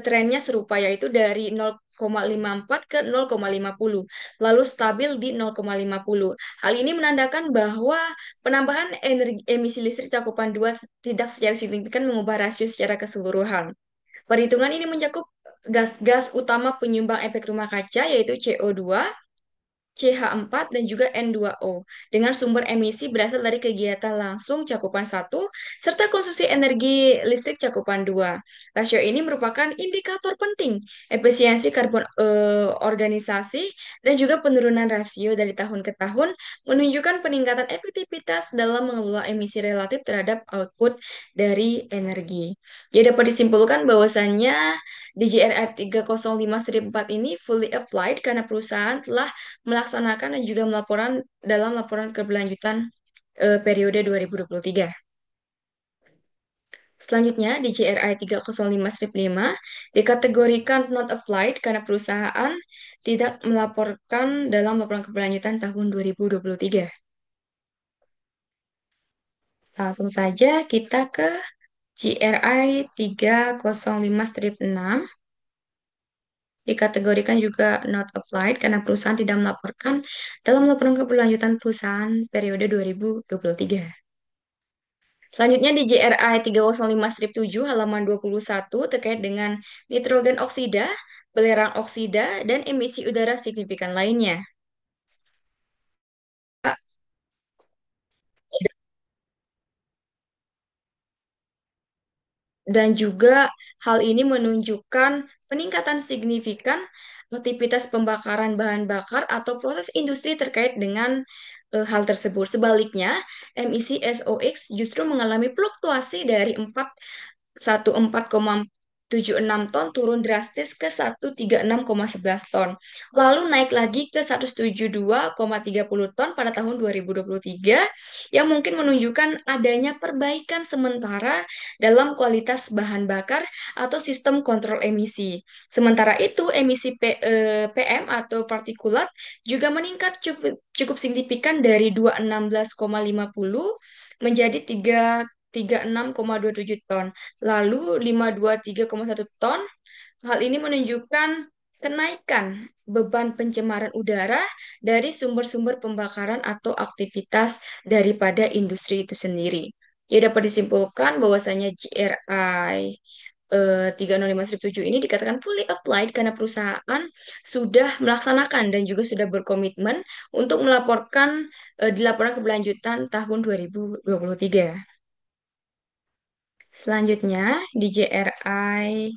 trennya serupa yaitu dari 0,54 ke 0,50, lalu stabil di 0,50. Hal ini menandakan bahwa penambahan energi emisi listrik cakupan 2 tidak secara signifikan mengubah rasio secara keseluruhan. Perhitungan ini mencakup gas-gas utama penyumbang efek rumah kaca yaitu CO2, CH4 dan juga N2O dengan sumber emisi berasal dari kegiatan langsung cakupan satu serta konsumsi energi listrik cakupan 2. Rasio ini merupakan indikator penting efisiensi karbon organisasi dan juga penurunan rasio dari tahun ke tahun menunjukkan peningkatan efektivitas dalam mengelola emisi relatif terhadap output dari energi. Jadi dapat disimpulkan bahwasannya DJRR 305-4 ini fully applied karena perusahaan telah melaksanakan dan juga melaporan dalam laporan keberlanjutan periode 2023. Selanjutnya, di JRI 305-5 dikategorikan not applied karena perusahaan tidak melaporkan dalam laporan keberlanjutan tahun 2023. Langsung saja kita ke GRI 305-6 dikategorikan juga not applied karena perusahaan tidak melaporkan dalam laporan keberlanjutan perusahaan periode 2023. Selanjutnya di JRI 305-7 halaman 21 terkait dengan nitrogen oksida, belerang oksida, dan emisi udara signifikan lainnya. Dan juga hal ini menunjukkan peningkatan signifikan aktivitas pembakaran bahan bakar atau proses industri terkait dengan hal tersebut. Sebaliknya, emisi SOx justru mengalami fluktuasi dari 14,76 ton turun drastis ke 136,11 ton. Lalu naik lagi ke 172,30 ton pada tahun 2023 yang mungkin menunjukkan adanya perbaikan sementara dalam kualitas bahan bakar atau sistem kontrol emisi. Sementara itu, emisi PM atau partikulat juga meningkat cukup signifikan dari 216,50 menjadi 336,27 ton. Lalu 523,1 ton. Hal ini menunjukkan kenaikan beban pencemaran udara dari sumber-sumber pembakaran atau aktivitas daripada industri itu sendiri. Jadi dapat disimpulkan bahwasanya GRI 305-7 ini dikatakan fully applied karena perusahaan sudah melaksanakan dan juga sudah berkomitmen untuk melaporkan di laporan keberlanjutan tahun 2023. Selanjutnya di GRI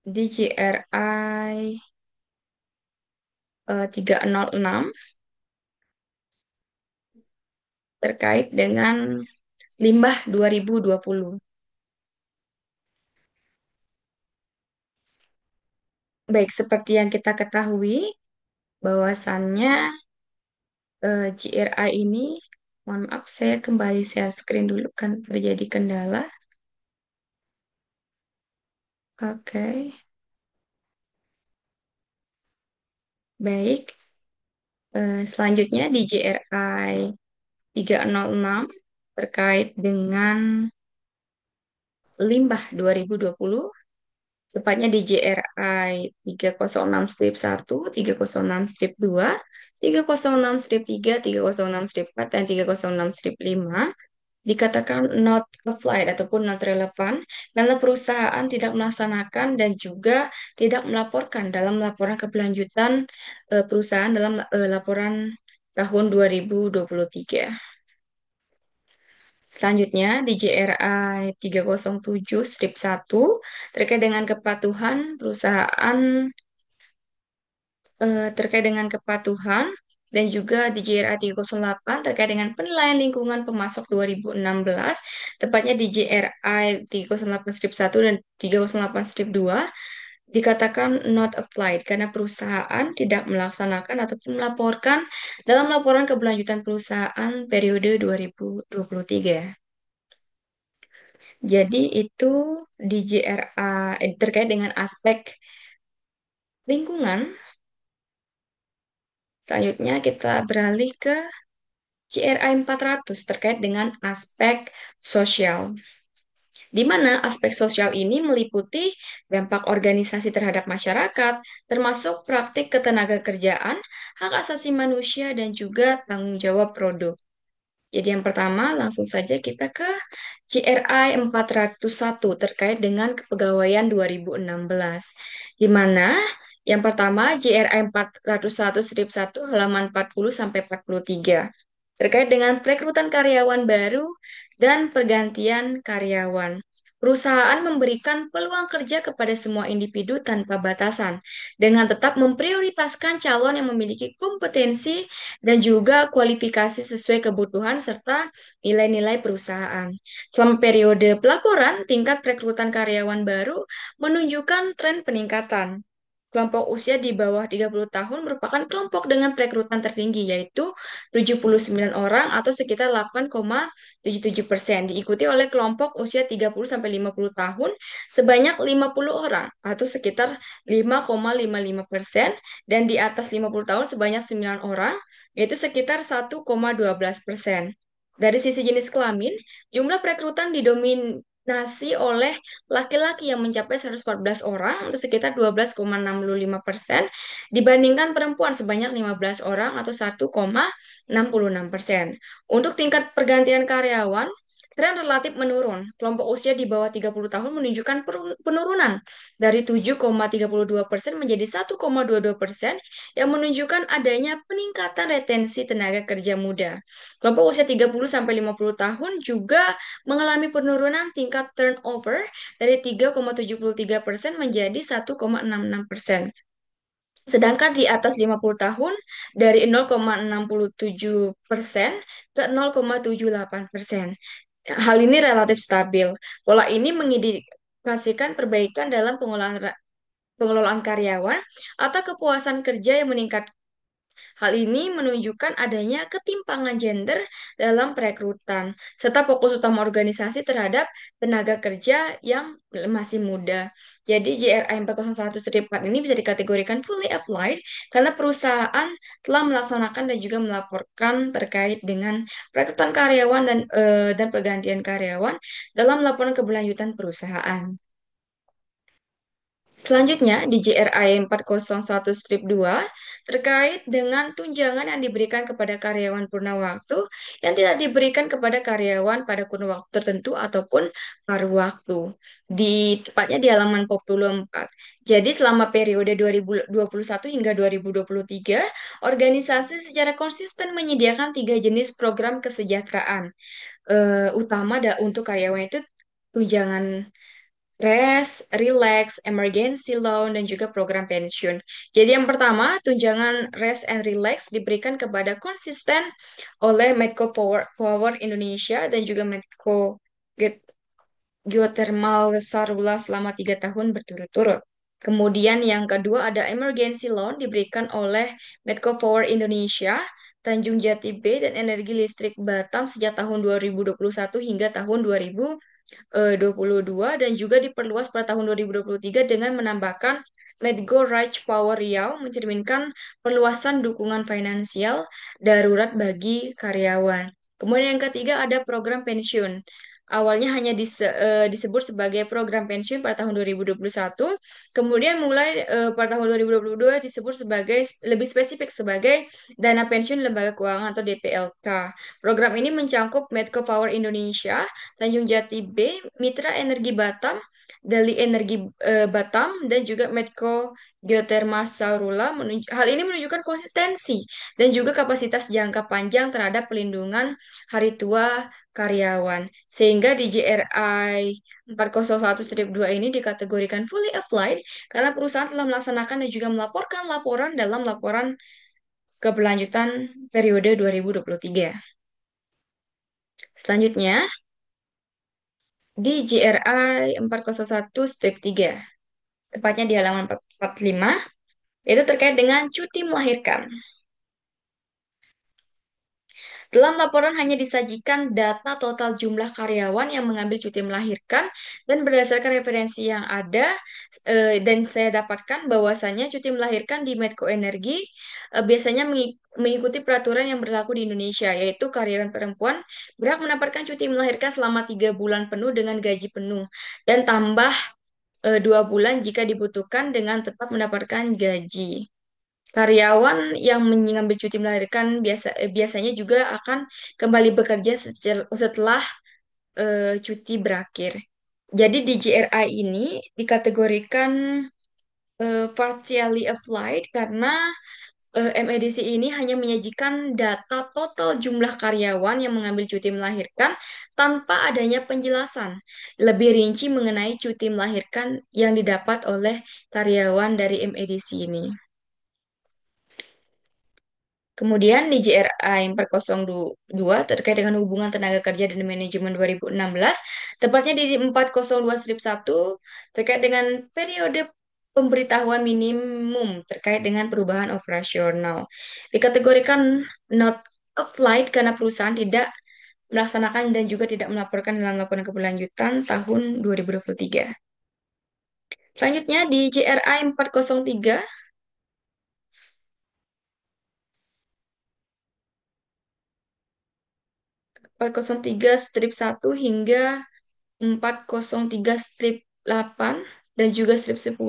306 terkait dengan limbah 2020. Baik, seperti yang kita ketahui bahwasannya GRI ini, mohon maaf saya kembali share screen dulu kan terjadi kendala. Oke, baik. Selanjutnya di GRI 306 terkait dengan limbah 2020, tepatnya di JRI 306-1, 306-2, 306-3, 306-4, dan 306-5 dikatakan not applied ataupun not relevan karena perusahaan tidak melaksanakan dan juga tidak melaporkan dalam laporan keberlanjutan perusahaan dalam laporan tahun 2023. Selanjutnya di JRI 307-1 terkait dengan kepatuhan perusahaan terkait dengan kepatuhan dan juga di JRA 308 terkait dengan penilaian lingkungan pemasok 2016, tepatnya di JRI 308-1 dan 308-2 dikatakan not applied karena perusahaan tidak melaksanakan ataupun melaporkan dalam laporan keberlanjutan perusahaan periode 2023. Jadi itu di JRA terkait dengan aspek lingkungan. Selanjutnya kita beralih ke CRI 400 terkait dengan aspek sosial, di mana aspek sosial ini meliputi dampak organisasi terhadap masyarakat, termasuk praktik ketenagakerjaan, hak asasi manusia, dan juga tanggung jawab produk. Jadi yang pertama langsung saja kita ke CRI 401 terkait dengan kepegawaian 2016. Di mana yang pertama JRI 401-1 halaman 40 sampai 43 terkait dengan perekrutan karyawan baru dan pergantian karyawan. Perusahaan memberikan peluang kerja kepada semua individu tanpa batasan, dengan tetap memprioritaskan calon yang memiliki kompetensi dan juga kualifikasi sesuai kebutuhan serta nilai-nilai perusahaan. Selama periode pelaporan, tingkat perekrutan karyawan baru menunjukkan tren peningkatan. Kelompok usia di bawah 30 tahun merupakan kelompok dengan perekrutan tertinggi, yaitu 79 orang atau sekitar 8,77%. Diikuti oleh kelompok usia 30-50 tahun sebanyak 50 orang atau sekitar 5,55%, dan di atas 50 tahun sebanyak 9 orang, yaitu sekitar 1,12%. Dari sisi jenis kelamin, jumlah perekrutan didominasi oleh laki-laki yang mencapai 114 orang atau sekitar 12,65% dibandingkan perempuan sebanyak 15 orang atau 1,66%. Untuk tingkat pergantian karyawan, tren relatif menurun. Kelompok usia di bawah 30 tahun menunjukkan penurunan dari 7,32% menjadi 1,22% yang menunjukkan adanya peningkatan retensi tenaga kerja muda. Kelompok usia 30 sampai 50 tahun juga mengalami penurunan tingkat turnover dari 3,73% menjadi 1,66%. Sedangkan di atas 50 tahun dari 0,67% ke 0,78%. Hal ini relatif stabil. Pola ini mengindikasikan perbaikan dalam pengelolaan karyawan atau kepuasan kerja yang meningkat. Hal ini menunjukkan adanya ketimpangan gender dalam perekrutan, serta fokus utama organisasi terhadap tenaga kerja yang masih muda. Jadi JRI 401-4 ini bisa dikategorikan fully applied karena perusahaan telah melaksanakan dan juga melaporkan terkait dengan perekrutan karyawan dan pergantian karyawan dalam laporan keberlanjutan perusahaan. Selanjutnya, di JRI 401-2 terkait dengan tunjangan yang diberikan kepada karyawan purna waktu yang tidak diberikan kepada karyawan pada kurun waktu tertentu ataupun paruh waktu. Tepatnya di halaman 44. Jadi selama periode 2021 hingga 2023, organisasi secara konsisten menyediakan 3 jenis program kesejahteraan utama untuk karyawan itu tunjangan rest, relax, emergency loan, dan juga program pensiun. Jadi yang pertama, tunjangan rest and relax diberikan kepada konsisten oleh Medco Power Indonesia dan juga Medco Geothermal Sarula selama 3 tahun berturut-turut. Kemudian yang kedua ada emergency loan diberikan oleh Medco Power Indonesia, Tanjung Jati B, dan Energi Listrik Batam sejak tahun 2021 hingga tahun 2022 dan juga diperluas pada tahun 2023 dengan menambahkan Medgo Right Power Riau mencerminkan perluasan dukungan finansial darurat bagi karyawan. Kemudian yang ketiga ada program pensiun. Awalnya hanya disebut sebagai program pensiun pada tahun 2021, kemudian mulai pada tahun 2022 disebut sebagai lebih spesifik sebagai dana pensiun lembaga keuangan atau DPLK. Program ini mencangkup Medco Power Indonesia, Tanjung Jati B, Mitra Energi Batam, Dali Energi Batam, dan juga Medco Geothermal Saurula. Hal ini menunjukkan konsistensi dan juga kapasitas jangka panjang terhadap pelindungan hari tua karyawan. Sehingga di JRI 401-2 ini dikategorikan fully applied karena perusahaan telah melaksanakan dan juga melaporkan laporan dalam laporan keberlanjutan periode 2023. Selanjutnya, di JRI 401-3, tepatnya di halaman 45, itu terkait dengan cuti melahirkan. Dalam laporan hanya disajikan data total jumlah karyawan yang mengambil cuti melahirkan dan berdasarkan referensi yang ada dan saya dapatkan bahwasannya cuti melahirkan di Medco Energi biasanya mengikuti peraturan yang berlaku di Indonesia, yaitu karyawan perempuan berhak mendapatkan cuti melahirkan selama 3 bulan penuh dengan gaji penuh dan tambah 2 bulan jika dibutuhkan dengan tetap mendapatkan gaji. Karyawan yang mengambil cuti melahirkan biasanya juga akan kembali bekerja setelah cuti berakhir. Jadi di GRI ini dikategorikan partially applied karena MEDC ini hanya menyajikan data total jumlah karyawan yang mengambil cuti melahirkan tanpa adanya penjelasan lebih rinci mengenai cuti melahirkan yang didapat oleh karyawan dari MEDC ini. Kemudian di JRI 402 terkait dengan hubungan tenaga kerja dan manajemen 2016, tepatnya di 402-1 terkait dengan periode pemberitahuan minimum terkait dengan perubahan operasional. Dikategorikan not applied karena perusahaan tidak melaksanakan dan juga tidak melaporkan dalam laporan keberlanjutan tahun 2023. Selanjutnya di JRI 403 403-1 hingga 403-8 dan juga strip 10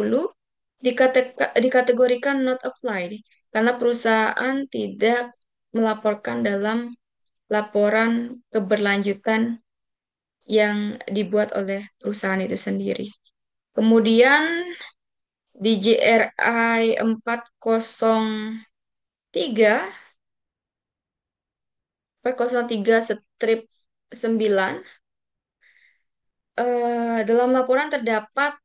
dikategorikan not applied karena perusahaan tidak melaporkan dalam laporan keberlanjutan yang dibuat oleh perusahaan itu sendiri. Kemudian di JRI 403 strip 9 dalam laporan terdapat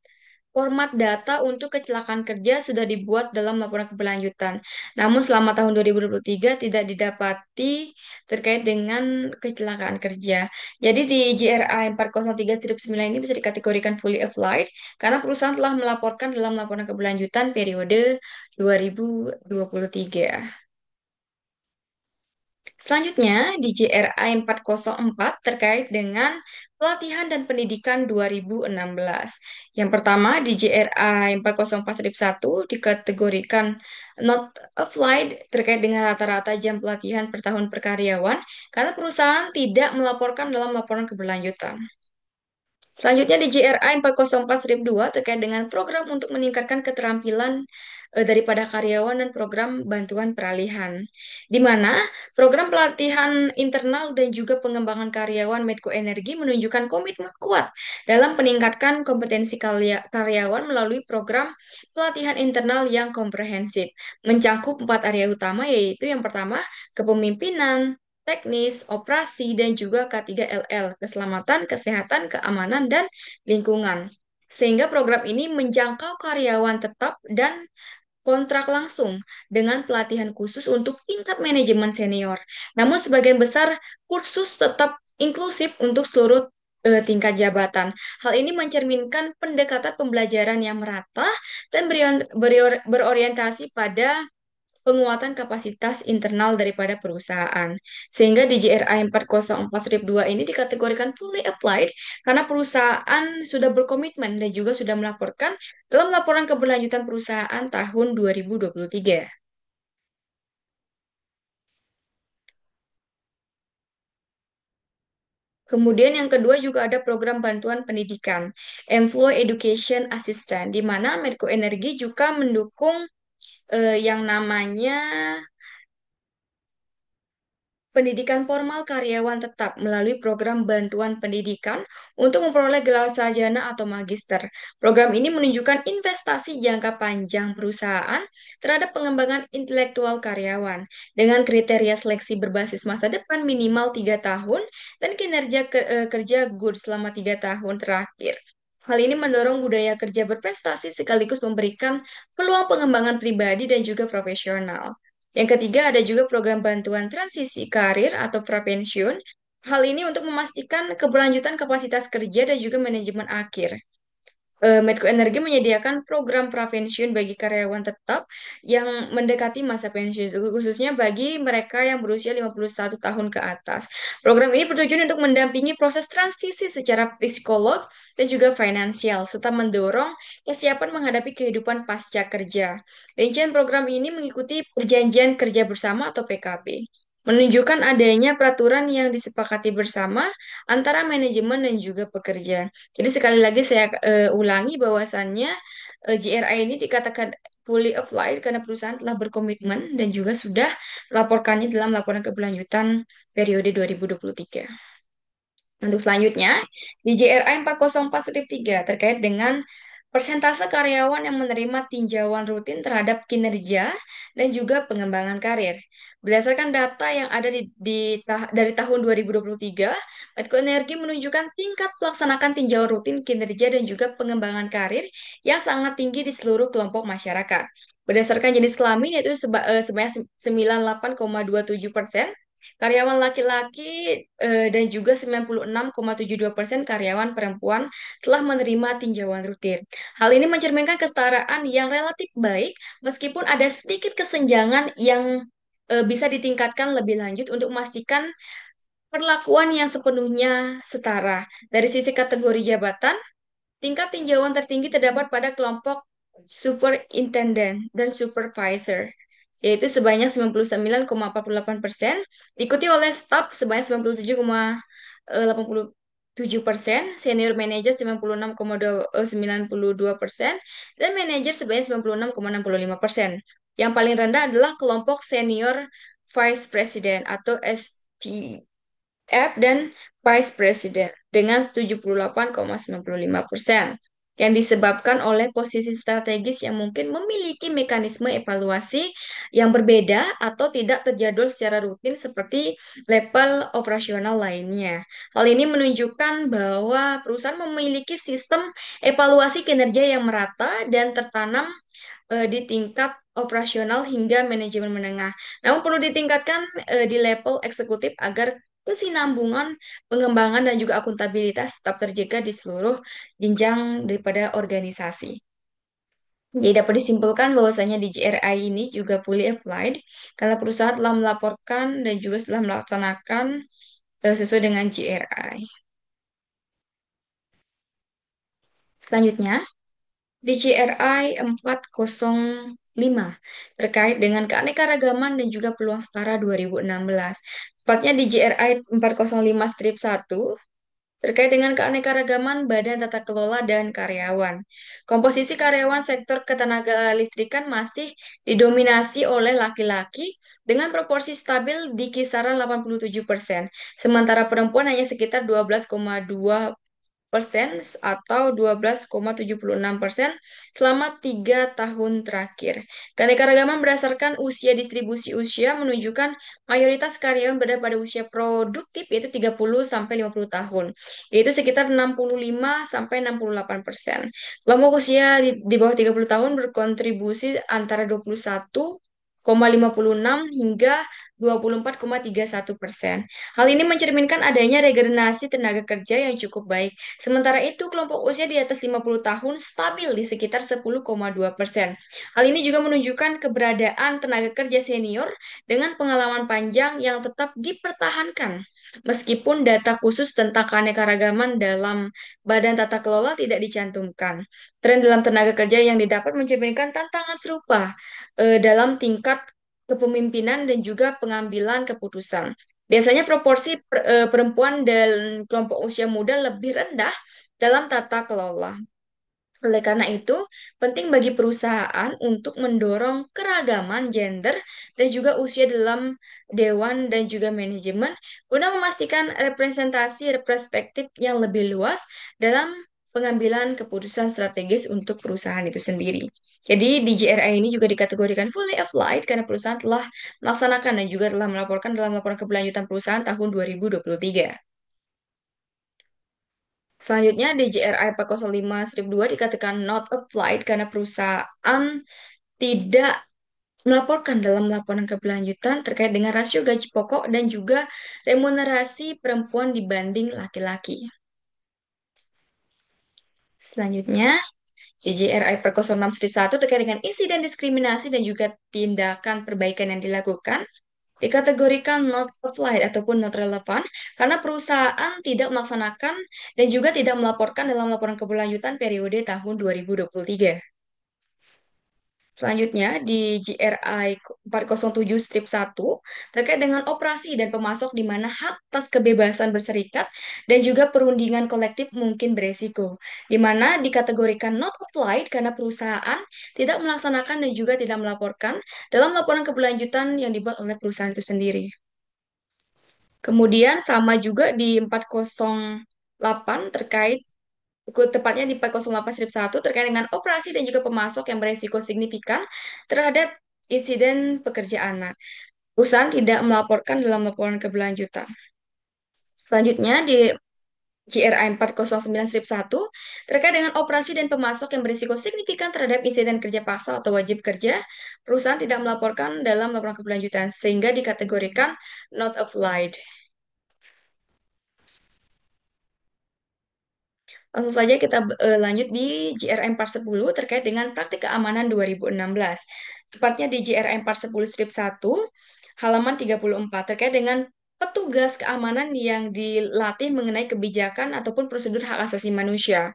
format data untuk kecelakaan kerja sudah dibuat dalam laporan keberlanjutan. Namun selama tahun 2023 tidak didapati terkait dengan kecelakaan kerja. Jadi di GRI 403-9 ini bisa dikategorikan fully applied karena perusahaan telah melaporkan dalam laporan keberlanjutan periode 2023. Selanjutnya, di JRI 404 terkait dengan pelatihan dan pendidikan 2016. Yang pertama, di JRI 404-1 dikategorikan not applied terkait dengan rata-rata jam pelatihan per tahun per karyawan karena perusahaan tidak melaporkan dalam laporan keberlanjutan. Selanjutnya di JRI 404-2 terkait dengan program untuk meningkatkan keterampilan daripada karyawan dan program bantuan peralihan. Di mana program pelatihan internal dan juga pengembangan karyawan Medco Energi menunjukkan komitmen kuat dalam meningkatkan kompetensi karyawan melalui program pelatihan internal yang komprehensif, mencakup 4 area utama yaitu yang pertama kepemimpinan, teknis, operasi, dan juga K3LL, keselamatan, kesehatan, keamanan, dan lingkungan. Sehingga program ini menjangkau karyawan tetap dan kontrak langsung dengan pelatihan khusus untuk tingkat manajemen senior. Namun sebagian besar kursus tetap inklusif untuk seluruh tingkat jabatan. Hal ini mencerminkan pendekatan pembelajaran yang merata dan berorientasi pada penguatan kapasitas internal daripada perusahaan. Sehingga di JRI 404-2 ini dikategorikan fully applied karena perusahaan sudah berkomitmen dan juga sudah melaporkan dalam laporan keberlanjutan perusahaan tahun 2023. Kemudian yang kedua juga ada program bantuan pendidikan, Employee Education Assistant, di mana Medco Energi juga mendukung yang namanya pendidikan formal karyawan tetap melalui program bantuan pendidikan untuk memperoleh gelar sarjana atau magister. Program ini menunjukkan investasi jangka panjang perusahaan terhadap pengembangan intelektual karyawan dengan kriteria seleksi berbasis masa depan minimal 3 tahun dan kinerja kerja good selama 3 tahun terakhir. Hal ini mendorong budaya kerja berprestasi sekaligus memberikan peluang pengembangan pribadi dan juga profesional. Yang ketiga, ada juga program bantuan transisi karir atau prapensiun. Hal ini untuk memastikan keberlanjutan kapasitas kerja dan juga manajemen akhir. Medco Energi menyediakan program prapensiun bagi karyawan tetap yang mendekati masa pensiun, khususnya bagi mereka yang berusia 51 tahun ke atas. Program ini bertujuan untuk mendampingi proses transisi secara psikolog dan juga finansial, serta mendorong kesiapan menghadapi kehidupan pasca kerja. Rincian program ini mengikuti Perjanjian Kerja Bersama atau PKB, menunjukkan adanya peraturan yang disepakati bersama antara manajemen dan juga pekerja. Jadi sekali lagi saya ulangi bahwasannya GRI ini dikatakan fully applied karena perusahaan telah berkomitmen dan juga sudah melaporkannya dalam laporan keberlanjutan periode 2023. Untuk selanjutnya, di JRI 404-3 terkait dengan persentase karyawan yang menerima tinjauan rutin terhadap kinerja dan juga pengembangan karir. Berdasarkan data yang ada dari tahun 2023, Medco Energi menunjukkan tingkat pelaksanakan tinjauan rutin kinerja dan juga pengembangan karir yang sangat tinggi di seluruh kelompok masyarakat. Berdasarkan jenis kelamin yaitu sebanyak 98,27%, karyawan laki-laki dan juga 96,72% karyawan perempuan telah menerima tinjauan rutin. Hal ini mencerminkan kesetaraan yang relatif baik meskipun ada sedikit kesenjangan yang bisa ditingkatkan lebih lanjut untuk memastikan perlakuan yang sepenuhnya setara. Dari sisi kategori jabatan, tingkat tinjauan tertinggi terdapat pada kelompok superintendent dan supervisor, yaitu sebanyak 99,48%, diikuti oleh staf sebanyak 97,87%, senior manager 96,92%, dan manajer sebanyak 96,65%. Yang paling rendah adalah kelompok senior vice president atau SPF dan Vice President dengan 78,95%, yang disebabkan oleh posisi strategis yang mungkin memiliki mekanisme evaluasi yang berbeda atau tidak terjadwal secara rutin seperti level operasional lainnya. Hal ini menunjukkan bahwa perusahaan memiliki sistem evaluasi kinerja yang merata dan tertanam di tingkat operasional hingga manajemen menengah. Namun perlu ditingkatkan di level eksekutif agar kesinambungan, pengembangan, dan juga akuntabilitas tetap terjaga di seluruh jenjang daripada organisasi. Jadi dapat disimpulkan bahwasanya di GRI ini juga fully applied karena perusahaan telah melaporkan dan juga telah melaksanakan sesuai dengan GRI. Selanjutnya, di GRI 405 terkait dengan keanekaragaman dan juga peluang setara 2016. Tepatnya di GRI 405-1 terkait dengan keanekaragaman Badan Tata Kelola dan Karyawan. Komposisi karyawan sektor ketenaga listrikan masih didominasi oleh laki-laki dengan proporsi stabil di kisaran 87%, sementara perempuan hanya sekitar 12,2% atau 12,76% selama 3 tahun terakhir. Keanekaragaman berdasarkan usia distribusi usia menunjukkan mayoritas karyawan berada pada usia produktif yaitu 30 sampai 50 tahun, yaitu sekitar 65 sampai 68%. Kelompok usia di bawah 30 tahun berkontribusi antara 21,56 hingga 24,31%. Hal ini mencerminkan adanya regenerasi tenaga kerja yang cukup baik. Sementara itu, kelompok usia di atas 50 tahun stabil di sekitar 10,2%. Hal ini juga menunjukkan keberadaan tenaga kerja senior dengan pengalaman panjang yang tetap dipertahankan. Meskipun data khusus tentang keanekaragaman dalam Badan Tata Kelola tidak dicantumkan. Tren dalam tenaga kerja yang didapat mencerminkan tantangan serupa dalam tingkat kepemimpinan dan juga pengambilan keputusan. Biasanya proporsi perempuan dan kelompok usia muda lebih rendah dalam tata kelola. Oleh karena itu, penting bagi perusahaan untuk mendorong keragaman gender dan juga usia dalam dewan dan juga manajemen guna memastikan representasi perspektif yang lebih luas dalam pengambilan keputusan strategis untuk perusahaan itu sendiri. Jadi di GRI ini juga dikategorikan fully applied karena perusahaan telah melaksanakan dan juga telah melaporkan dalam laporan keberlanjutan perusahaan tahun 2023. Selanjutnya di JRI 405-2 dikatakan not applied karena perusahaan tidak melaporkan dalam laporan keberlanjutan terkait dengan rasio gaji pokok dan juga remunerasi perempuan dibanding laki-laki. Selanjutnya, JJRI 406-1 terkait dengan insiden diskriminasi dan juga tindakan perbaikan yang dilakukan dikategorikan not applied ataupun not relevant karena perusahaan tidak melaksanakan dan juga tidak melaporkan dalam laporan keberlanjutan periode tahun 2023. Selanjutnya di GRI 407-1 terkait dengan operasi dan pemasok di mana hak atas kebebasan berserikat dan juga perundingan kolektif mungkin beresiko, di mana dikategorikan not applied karena perusahaan tidak melaksanakan dan juga tidak melaporkan dalam laporan keberlanjutan yang dibuat oleh perusahaan itu sendiri. Kemudian sama juga di 408 terkait tepatnya di 408-1 terkait dengan operasi dan juga pemasok yang beresiko signifikan terhadap insiden pekerjaan. Nah, perusahaan tidak melaporkan dalam laporan keberlanjutan. Selanjutnya di GRI 409-1 terkait dengan operasi dan pemasok yang berisiko signifikan terhadap insiden kerja paksa atau wajib kerja, perusahaan tidak melaporkan dalam laporan keberlanjutan sehingga dikategorikan not applied. Langsung saja kita lanjut di JRM 410 terkait dengan praktik keamanan 2016. Tepatnya di JRM 410-1, halaman 34, terkait dengan petugas keamanan yang dilatih mengenai kebijakan ataupun prosedur hak asasi manusia.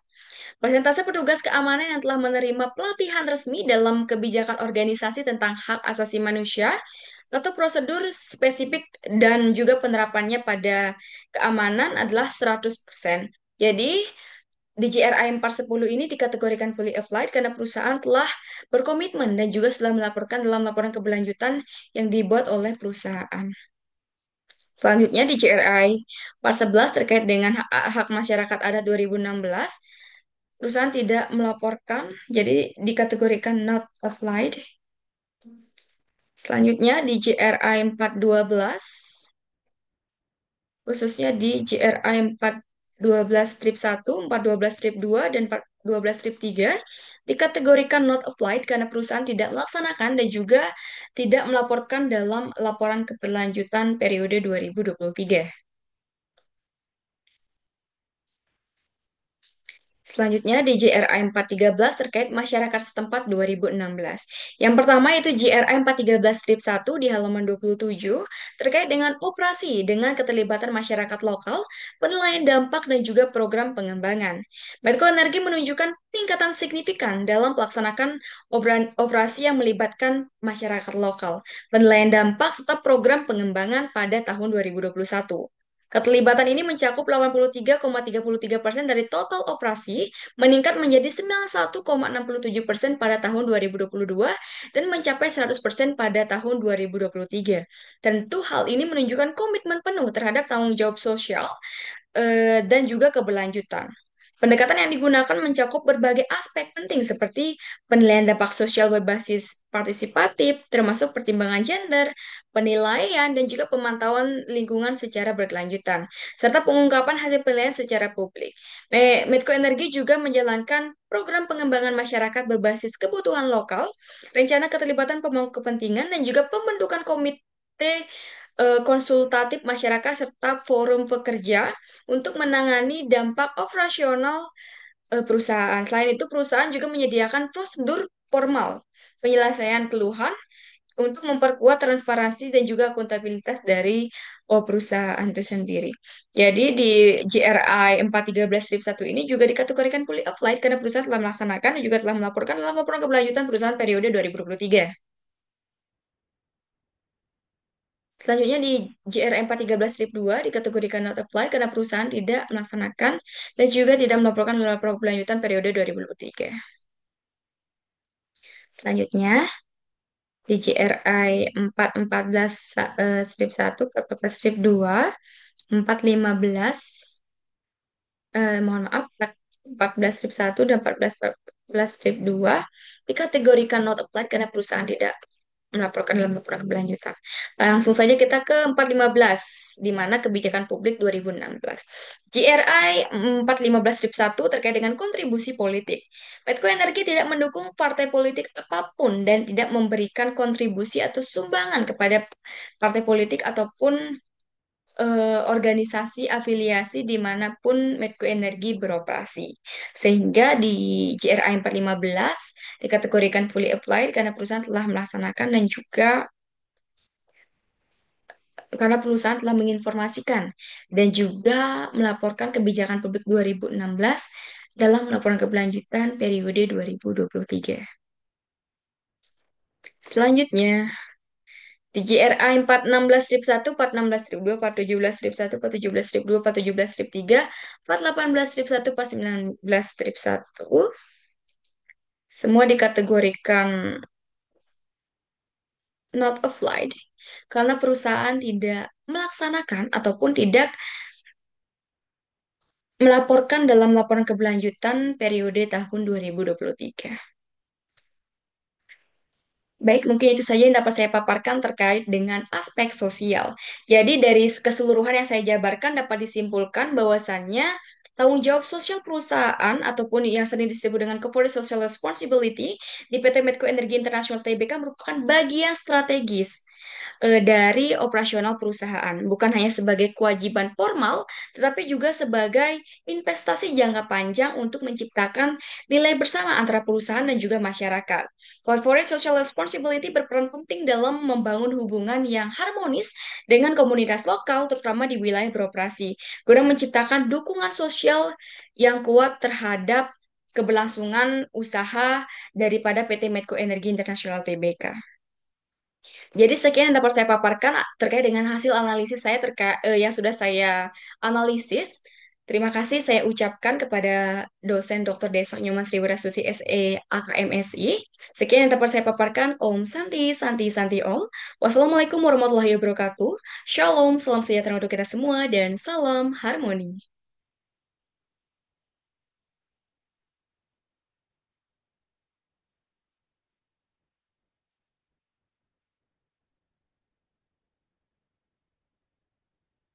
Persentase petugas keamanan yang telah menerima pelatihan resmi dalam kebijakan organisasi tentang hak asasi manusia atau prosedur spesifik dan juga penerapannya pada keamanan adalah 100%. Jadi, di GRI 410 ini dikategorikan fully applied karena perusahaan telah berkomitmen dan juga sudah melaporkan dalam laporan keberlanjutan yang dibuat oleh perusahaan. Selanjutnya di GRI part 11 terkait dengan hak masyarakat adat 2016, perusahaan tidak melaporkan, jadi dikategorikan not applied. Selanjutnya di GRI 412, khususnya di GRI 412-1, 412-2, dan 412-3 dikategorikan not applied karena perusahaan tidak melaksanakan dan juga tidak melaporkan dalam laporan keberlanjutan periode 2023. Selanjutnya di JRI 413 terkait masyarakat setempat 2016. Yang pertama itu JRI 413-1 di halaman 27 terkait dengan operasi dengan keterlibatan masyarakat lokal, penilaian dampak dan juga program pengembangan. Medco Energi menunjukkan peningkatan signifikan dalam melaksanakan operasi yang melibatkan masyarakat lokal, penilaian dampak serta program pengembangan pada tahun 2021. Keterlibatan ini mencakup 83,33% dari total operasi, meningkat menjadi 91,67% pada tahun 2022 dan mencapai 100% pada tahun 2023. Tentu hal ini menunjukkan komitmen penuh terhadap tanggung jawab sosial dan juga keberlanjutan. Pendekatan yang digunakan mencakup berbagai aspek penting seperti penilaian dampak sosial berbasis partisipatif, termasuk pertimbangan gender, penilaian, dan juga pemantauan lingkungan secara berkelanjutan, serta pengungkapan hasil penilaian secara publik. Medco Energi juga menjalankan program pengembangan masyarakat berbasis kebutuhan lokal, rencana keterlibatan pemangku kepentingan, dan juga pembentukan komite konsultatif masyarakat serta forum pekerja untuk menangani dampak operasional perusahaan. Selain itu, perusahaan juga menyediakan prosedur formal penyelesaian keluhan untuk memperkuat transparansi dan juga akuntabilitas dari perusahaan itu sendiri. Jadi di GRI 413-1 ini juga dikategorikan fully applied karena perusahaan telah melaksanakan dan juga telah melaporkan dalam laporan keberlanjutan perusahaan periode 2023. Selanjutnya di JR 413-2 dikategorikan not applied karena perusahaan tidak melaksanakan dan juga tidak melaporkan dalam laporan keberlanjutan periode 2023. Selanjutnya di JRI 414 strip 1, 14 strip 2, 415, mohon maaf, 14 strip 1 dan 14 strip 2 dikategorikan not applied karena perusahaan tidak melaporkan dalam laporan keberlanjutan. Langsung saja kita ke 415, di mana kebijakan publik 2016. GRI 415 strip 1 terkait dengan kontribusi politik. Medco Energi tidak mendukung partai politik apapun dan tidak memberikan kontribusi atau sumbangan kepada partai politik ataupun organisasi afiliasi dimanapun Medco Energi beroperasi. Sehingga di JRI 415 dikategorikan fully applied karena perusahaan telah melaksanakan dan juga karena perusahaan telah menginformasikan dan juga melaporkan kebijakan publik 2016 dalam laporan keberlanjutan periode 2023. Selanjutnya, di JRI 416 strip 1, 416 strip 2, 417 strip 1, 417 strip 2, 417 strip 3, 418 strip 1, 419 strip 1, semua dikategorikan not applied karena perusahaan tidak melaksanakan ataupun tidak melaporkan dalam laporan keberlanjutan periode tahun 2023. Baik, mungkin itu saja yang dapat saya paparkan terkait dengan aspek sosial. Jadi dari keseluruhan yang saya jabarkan dapat disimpulkan bahwasannya tanggung jawab sosial perusahaan ataupun yang sering disebut dengan corporate social responsibility di PT Medco Energi Internasional Tbk merupakan bagian strategis dari operasional perusahaan, bukan hanya sebagai kewajiban formal, tetapi juga sebagai investasi jangka panjang untuk menciptakan nilai bersama antara perusahaan dan juga masyarakat. Corporate social responsibility berperan penting dalam membangun hubungan yang harmonis dengan komunitas lokal, terutama di wilayah beroperasi, guna menciptakan dukungan sosial yang kuat terhadap keberlangsungan usaha daripada PT Medco Energi Internasional Tbk. Jadi sekian yang dapat saya paparkan terkait dengan hasil analisis saya yang sudah saya analisis. Terima kasih saya ucapkan kepada dosen Dr. Desak Nyoman Sriwirasuti SE AKMSI. Sekian yang dapat saya paparkan. Om Santi, Santi, Santi Om. Wassalamualaikum warahmatullahi wabarakatuh. Shalom, salam sejahtera untuk kita semua dan salam harmoni.